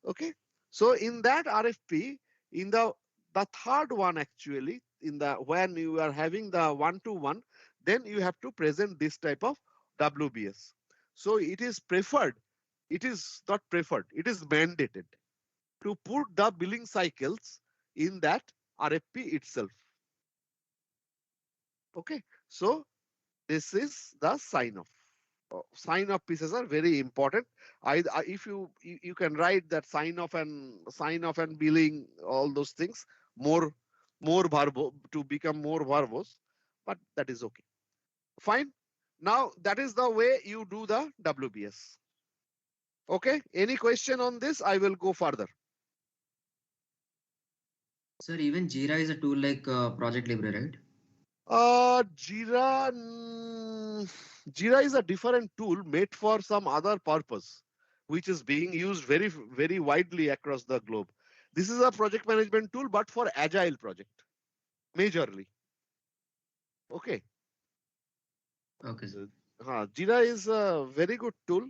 Okay. So in that RFP, in the third one actually, in the when you are having the one-to-one, then you have to present this type of WBS. So it is preferred. It is not preferred. It is mandated to put the billing cycles in that RFP itself. Okay. So this is the sign off. Sign off pieces are very important. If you can write that sign off and billing, all those things more verbo to become more verbose, but that is okay. Fine. Now that is the way you do the WBS. Okay. Any question on this? I will go further. Sir, even Jira is a tool like Project Libre, right? Jira, Jira is a different tool made for some other purpose, which is being used very widely across the globe. This is a project management tool, but for agile project, majorly. Okay. Okay, sir. Jira is a very good tool.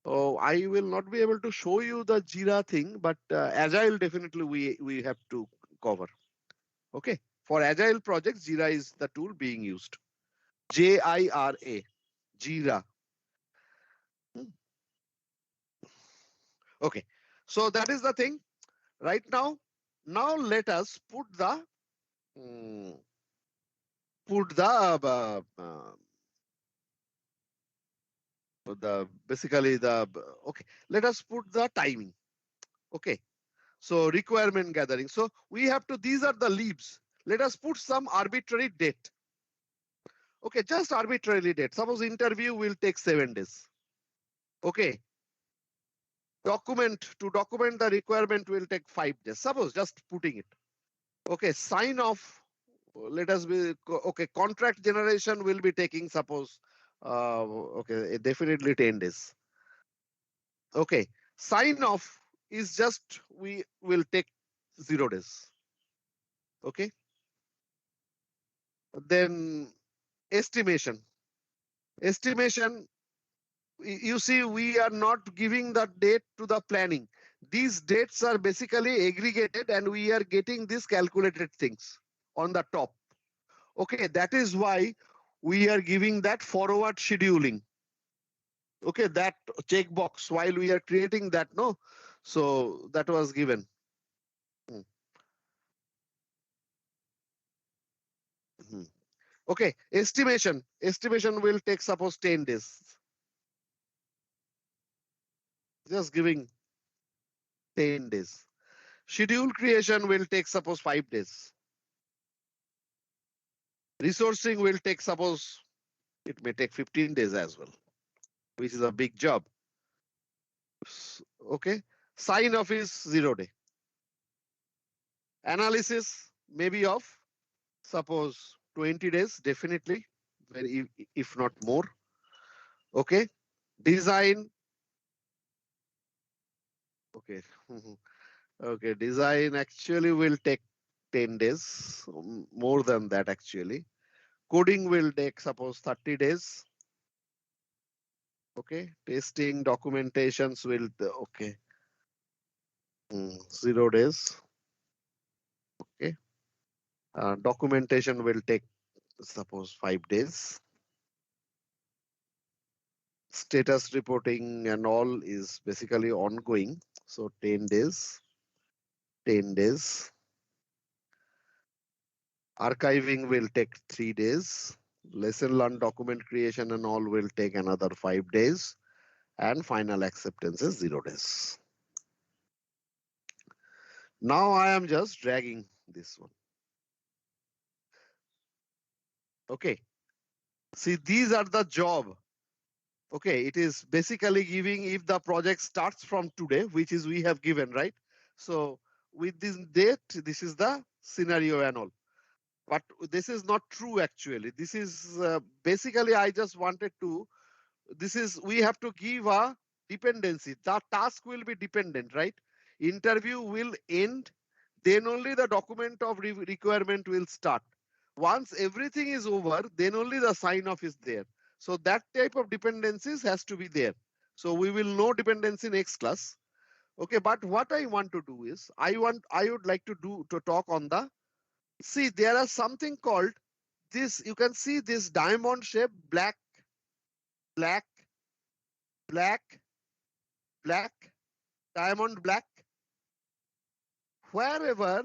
Oh, I will not be able to show you the Jira thing, but Agile definitely we have to cover. Okay. For Agile projects, Jira is the tool being used. Jira, Jira. Hmm. Okay. So that is the thing right now. Now let us mm, put the basically the okay. Let us put the timing. Okay. So requirement gathering. So we have to. These are the leaves. Let us put some arbitrary date. Okay, just arbitrarily date. Suppose interview will take 7 days. Okay. To document the requirement will take 5 days. Suppose just putting it. Okay, sign off. Let us be okay. Contract generation will be taking suppose okay, definitely 10 days. Okay, sign off is just we will take 0 days. Okay, then estimation. Estimation, you see, we are not giving the date to the planning. These dates are basically aggregated and we are getting these calculated things on the top. Okay, that is why we are giving that forward scheduling. Okay, that checkbox while we are creating that, no? So that was given. Hmm, hmm. Okay, estimation. Estimation will take suppose 10 days. Just giving 10 days. Schedule creation will take suppose 5 days. Resourcing will take suppose it may take 15 days as well, which is a big job. Okay. Sign off is 0 day. Analysis maybe of suppose 20 days, definitely, very if not more. Okay. Design. Okay. Okay. Design actually will take 10 days, more than that actually. Coding will take suppose 30 days. Okay. Testing documentations will okay. 0 days. Okay. Documentation will take suppose 5 days. Status reporting and all is basically ongoing. So 10 days, 10 days. Archiving will take 3 days. Lesson learned document creation and all will take another 5 days. And final acceptance is 0 days. Now I am just dragging this one. Okay. See, these are the job. Okay, it is basically giving if the project starts from today, which is we have given, right? So with this date, this is the scenario and all. But this is not true actually. This is basically I just wanted to, this is, we have to give a dependency. The task will be dependent, right? Interview will end, then only the document of requirement will start. Once everything is over, then only the sign off is there. So that type of dependencies has to be there. So we will know dependency next class. Okay, but what I want to do is I would like to talk on the, see, there are something called this, you can see this diamond shape, black, black, black, black, diamond black. Wherever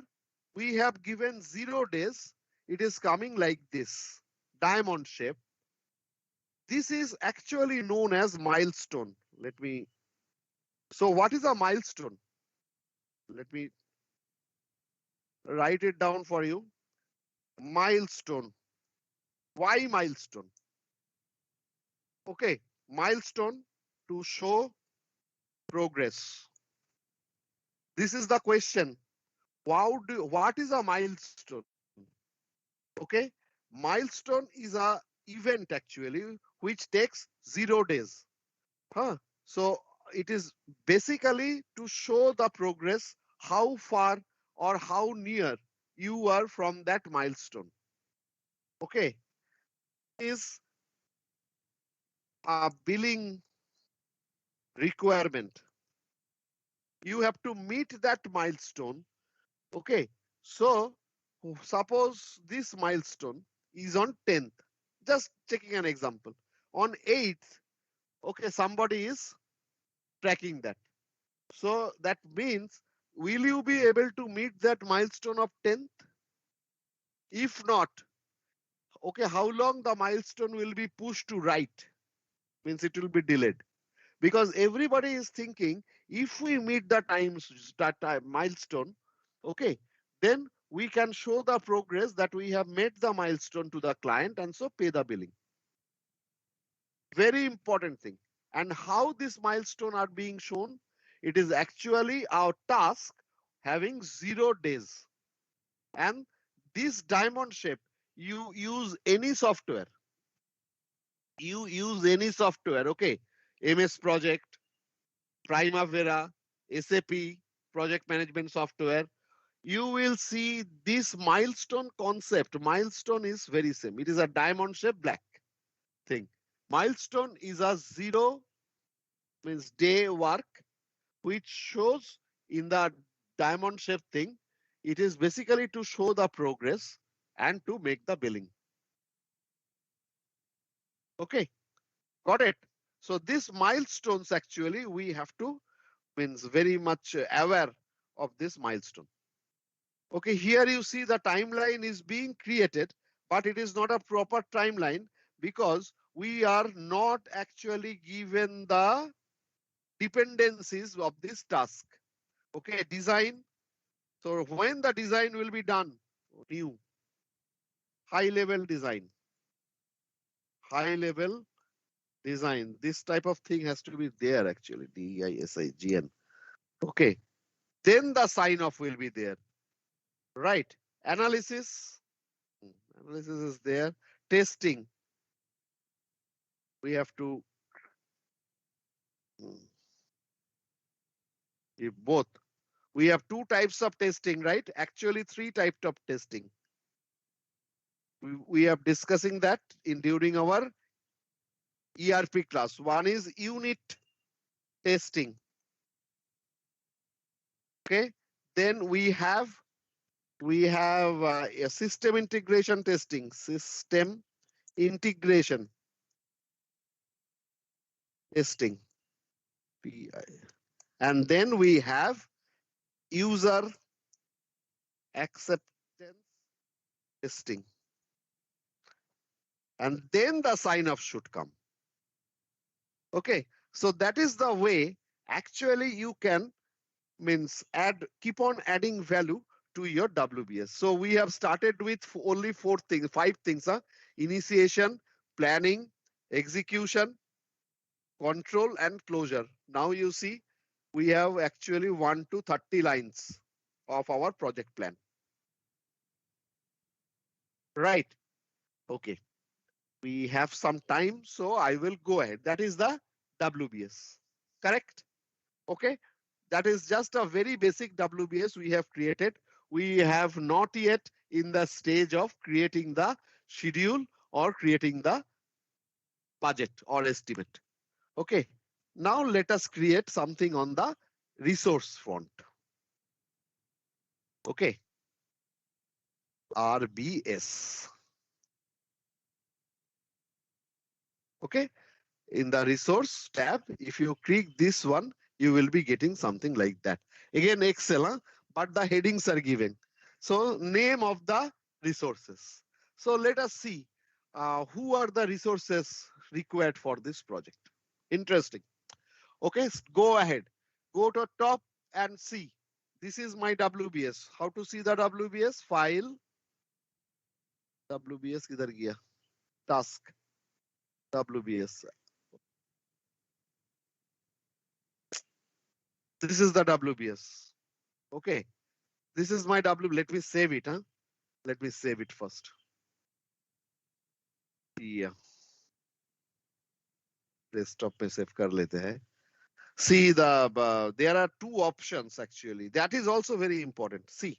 we have given 0 days, it is coming like this, diamond shape. This is actually known as milestone. Let me, so what is a milestone? Let me write it down for you. Milestone. Why milestone? Okay, milestone to show progress. This is the question. What is a milestone? Okay, milestone is a event actually which takes 0 days. Huh? So it is basically to show the progress, how far or how near you are from that milestone. Okay, is a billing requirement. You have to meet that milestone. Okay. So suppose this milestone is on 10th. Just checking an example. On 8th, okay, somebody is tracking that. So that means, will you be able to meet that milestone of 10th? If not, okay, how long the milestone will be pushed to right? Means it will be delayed. Because everybody is thinking, if we meet the time milestone, okay, then we can show the progress that we have met the milestone to the client and so pay the billing. Very important thing. And how this milestone are being shown? It is actually our task having 0 days. And this diamond shape, you use any software. You use any software, okay? MS Project, Primavera, SAP, project management software. You will see this milestone concept. Milestone is very same. It is a diamond shape black thing. Milestone is a 0 means day work, which shows in the diamond shape thing. It is basically to show the progress and to make the billing. Okay, got it. So these milestones actually we have to means very much aware of this milestone. Okay, here you see the timeline is being created, but it is not a proper timeline because we are not actually given the dependencies of this task. Okay, design. So when the design will be done, new high level design, high level design. This type of thing has to be there actually, DEISIGN. Okay, then the sign off will be there, right? Analysis, analysis is there. Testing, we have to if both. We have 2 types of testing, right? Actually 3 types of testing. We are discussing that in during our ERP class. One is unit testing. Okay. Then we have a system integration testing. System integration testing. And then we have user acceptance testing. And then the sign off should come. Okay, so that is the way actually you can means keep on adding value to your WBS. So we have started with only 5 things, initiation, planning, execution, control, and closure. Now you see we have actually 1 to 30 lines of our project plan. Right. Okay. We have some time, so I will go ahead. That is the WBS. Correct? Okay. That is just a very basic WBS we have created. We have not yet in the stage of creating the schedule or creating the budget or estimate. Okay. Now let us create something on the resource front. Okay. RBS. Okay. In the resource tab, if you click this one, you will be getting something like that. Again, Excel, but the headings are given. So name of the resources. So let us see who are the resources required for this project. Interesting. Okay, go ahead. Go to top and see. This is my WBS. How to see the WBS? File. WBS किधर गया? Task. WBS. This is the WBS. Okay. This is my W. Let me save it. Let me save it first. Yeah. Desktop पे save कर लेते हैं. See there are 2 options actually. That is also very important. See,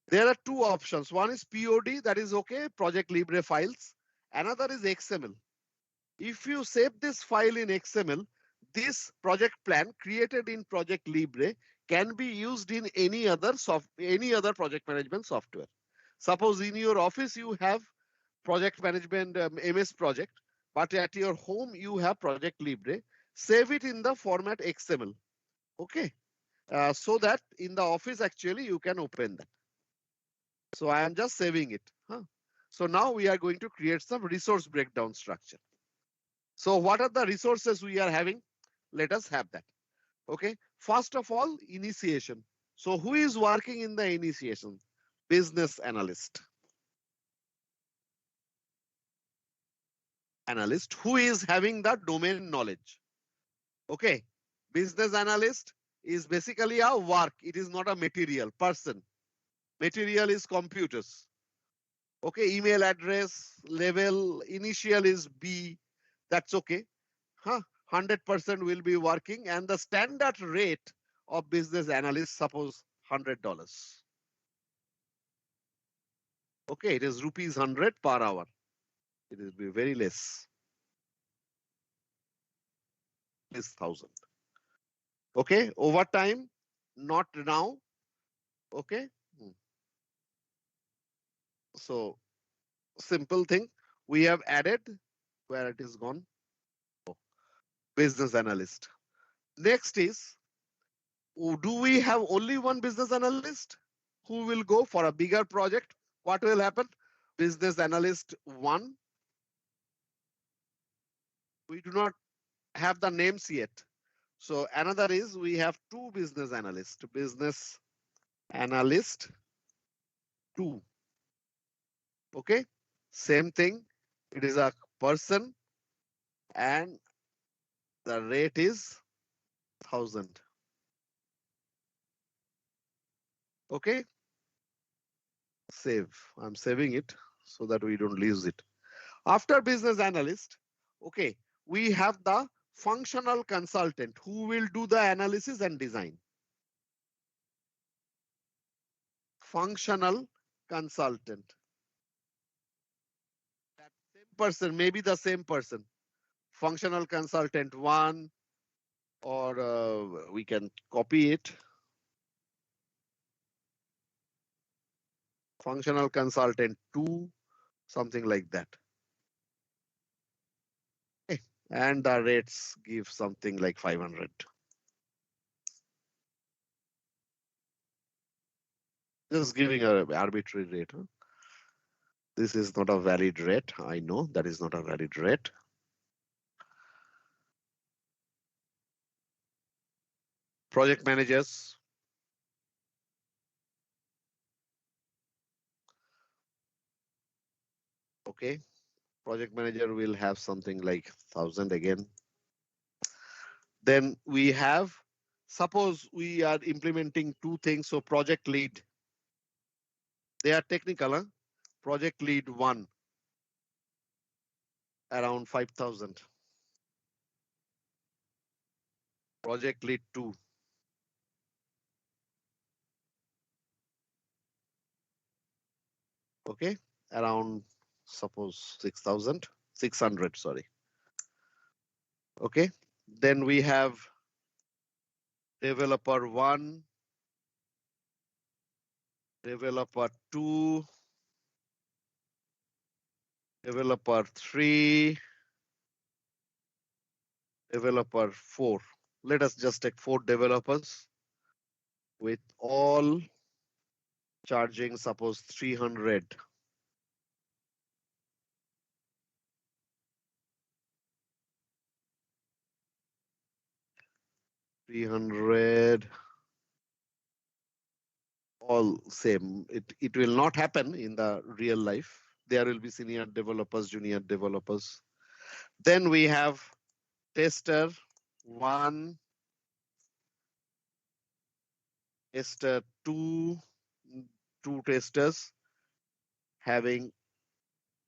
there are 2 options. One is POD, that is okay, Project Libre files. Another is XML. If you save this file in XML, this project plan created in Project Libre can be used in any other project management software. Suppose in your office you have project management MS project, but at your home you have Project Libre. Save it in the format XML. Okay, so that in the office actually you can open that. So I am just saving it. So now we are going to create some resource breakdown structure. So what are the resources we are having? Let us have that. Okay. First of all, initiation. So who is working in the initiation? Business analyst. Analyst who is having the domain knowledge. Okay. Business analyst is basically a work. It is not a material person. Material is computers. Okay. Email address level initial is B. That's okay. 100% will be working, and the standard rate of business analyst, suppose $100. Okay, it is rupees 100 per hour. It will be very less. This 1,000. Okay, over time, not now. Okay. So simple thing we have added where it is gone. Business analyst. Next is, do we have only one business analyst who will go for a bigger project? What will happen? Business analyst 1. We do not have the names yet. So another is we have 2 business analysts. Business analyst 2. Okay. Same thing. It is a person and the rate is 1,000. Okay. Save. I'm saving it so that we don't lose it. After business analyst, okay, we have the functional consultant who will do the analysis and design. Functional consultant. That same person, maybe the same person. Functional consultant 1, or we can copy it. Functional consultant 2, something like that. Okay. And the rates give something like 500. Just giving an arbitrary rate. This is not a valid rate. I know that is not a valid rate. Project managers. Okay. Project manager will have something like 1,000 again. Then we have, suppose we are implementing 2 things. So project lead. They are technical. Project lead 1. Around 5,000. Project lead 2. Okay, around suppose 6,600, sorry. Okay, then we have developer 1, developer 2, developer 3, developer 4. Let us just take 4 developers with all charging suppose 300. All same. It will not happen in the real life. There will be senior developers, junior developers. Then we have tester 1, tester 2, 2 testers having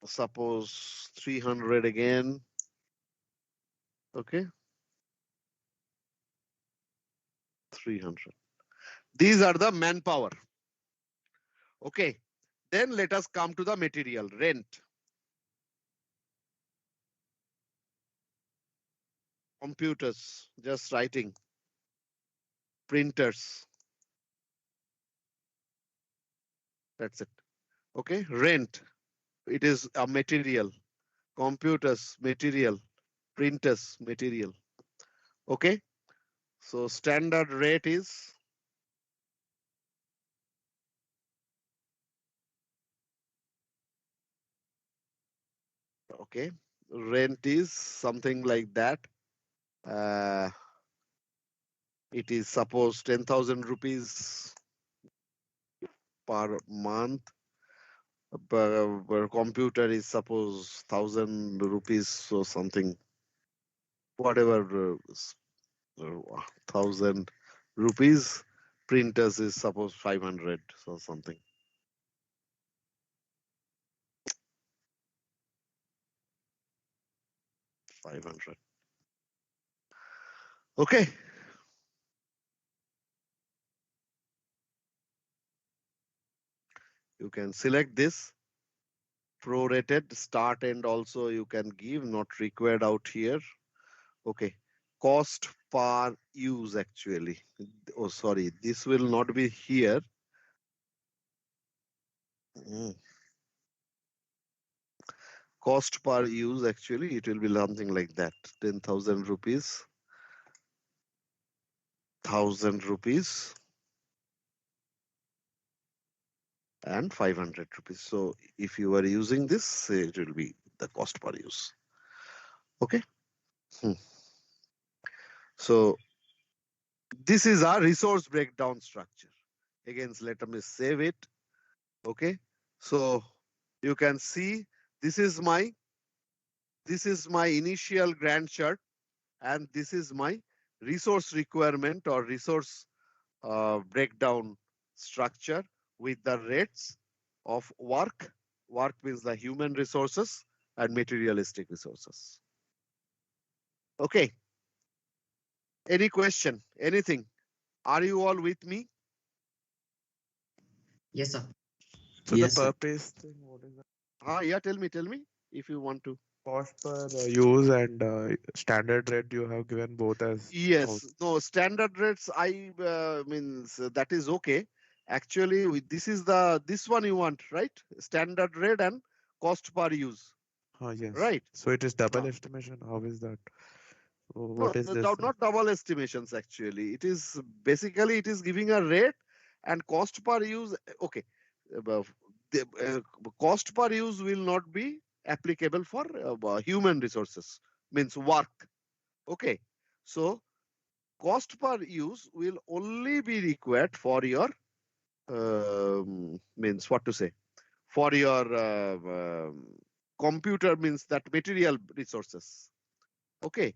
suppose 300 again. Okay. 300. These are the manpower. Okay. Then let us come to the material rent. computers, just writing, printers. That's it. Okay, rent, it is a material. Computers, material. Printers, material. Okay, so standard rate is okay. Rent is something like that. Uh, it is suppose 10,000 rupees per month. Per computer is suppose 1,000 rupees or something, whatever, 1,000 rupees. Printers is suppose 500 or something. $500. Okay. You can select this prorated start and also you can give, not required out here. Okay. Cost per use actually. Oh, sorry. This will not be here. Mm. Cost per use actually, it will be something like that. 10,000 rupees. 1,000 rupees. And 500 rupees. So if you are using this, it will be the cost per use. Okay. Hmm. So this is our resource breakdown structure. Again, let me save it. Okay. So you can see this is my initial Gantt chart, and this is my resource requirement or resource breakdown structure with the rates of work. Work means the human resources and materialistic resources. Okay. Any question? Anything? Are you all with me? Yes, sir. So the Yes, sir. purpose thing, what is that? Yeah, tell me if you want to. Cost per use and standard rate you have given both as Yes, no, standard rates, I means that is okay. Actually, this one you want, right? Standard rate and cost per use, yes. right? So it is double Uh, estimation. How is that? So no, what is this? not double estimations actually. It is basically it is giving a rate and cost per use. Okay, uh, the cost per use will not be applicable for human resources, means work. Okay, so cost per use will only be required for your means what to say, for your computer, means that material resources. Okay,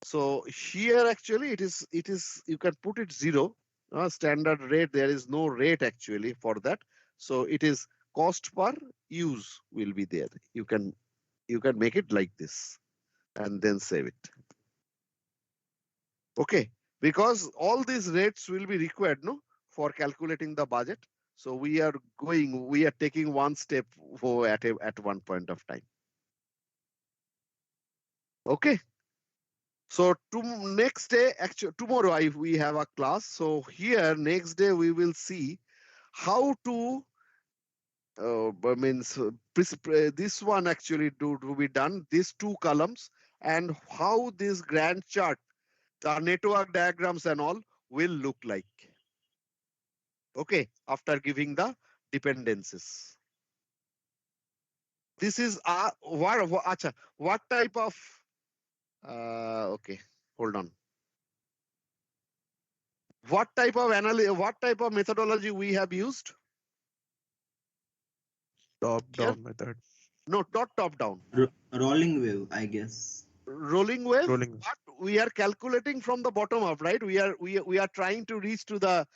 so here actually it is you can put it zero, standard rate, there is no rate actually for that. So it is cost per use will be there. You can make it like this and then save it. Okay, because all these rates will be required, no, for calculating the budget. So we are taking one step for at one point of time. Okay. So next day, actually tomorrow we have a class. So here next day we will see how to means this one actually to be done, these two columns, and how this Gantt chart, the network diagrams and all will look like. Okay, after giving the dependencies. This is what type of okay, hold on. What type of methodology we have used Top here? down method. No, not top down. Rolling wave, I guess. Rolling wave, Rolling. but we are calculating from the bottom up, right? We are trying to reach to the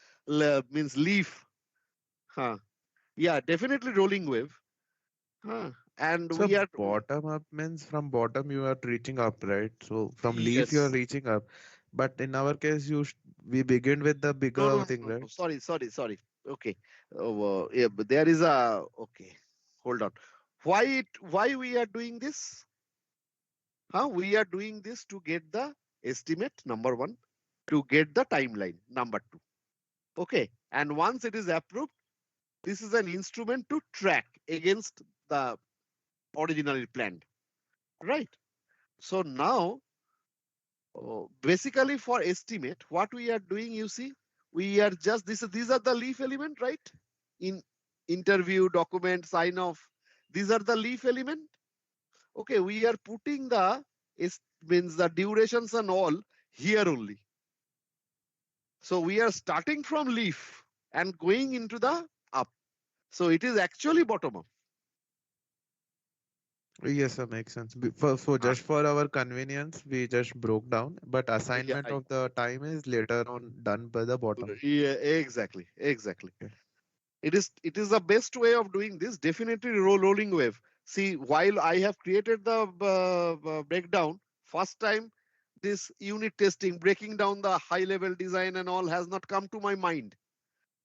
means leaf. Huh. Yeah, definitely rolling wave. Huh. And So we are bottom up means from bottom you are reaching up, right? So from leaf you are yes. reaching up. But in our case, we begin with the No, bigger no, thing, no, right? no. Sorry. Okay. Yeah, but there is a okay. Hold on. Why we are doing this? We are doing this to get the estimate, number one, to get the timeline, number two. Okay, and once it is approved, this is an instrument to track against the originally planned, right? So now, basically for estimate, what we are doing, you see, we are just, these are the leaf element, right? In interview, document, sign off, these are the leaf element. Okay, we are putting the, means the durations and all here only. So we are starting from leaf and going into the up. So it is actually bottom up. Yes, sir, makes sense. For Ah, just for our convenience, we just broke down, but yeah, assignment of the time is later on done by the bottom. yeah, exactly, exactly. Okay. It is the best way of doing this. Definitely rolling wave. See, while I have created the breakdown, first time this unit testing, breaking down the high level design and all has not come to my mind.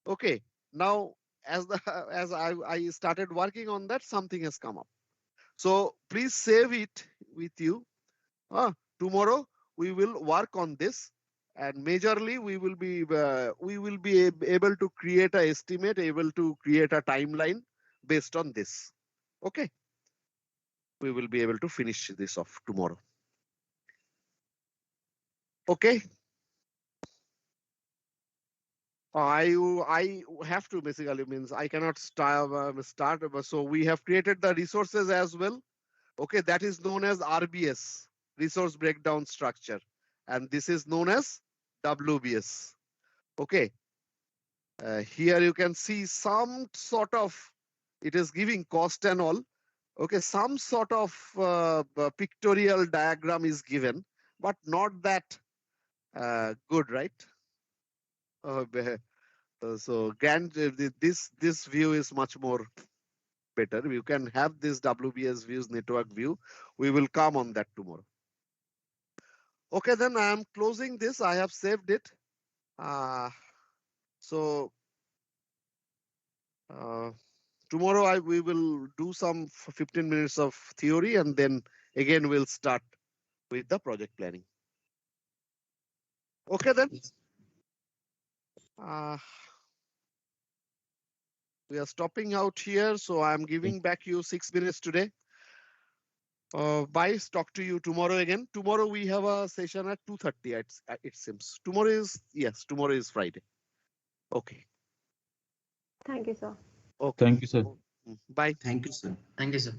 Okay, now as the as I started working on that, something has come up. So please save it with you. Tomorrow we will work on this, and majorly we will be able to create a estimate, able to create a timeline based on this. Okay, we will be able to finish this off tomorrow. Okay. I have to basically, means I cannot start. So we have created the resources as well. Okay, that is known as RBS, resource breakdown structure, and this is known as WBS. Okay, here you can see some sort of, it is giving cost and all. Okay, some sort of pictorial diagram is given, but not that good, right? So this view is much more better. You can have this WBS views, network view. We will come on that tomorrow. Okay, then I am closing this. I have saved it. So tomorrow we will do some 15 minutes of theory, and then again we'll start with the project planning. Okay, then. We are stopping out here, so I'm giving back you 6 minutes today. Bye. Talk to you tomorrow again. Tomorrow we have a session at 2:30. It seems tomorrow is Friday. Okay. Thank you, sir. Okay. Thank you, sir. Bye. Thank you, sir. Thank you, sir.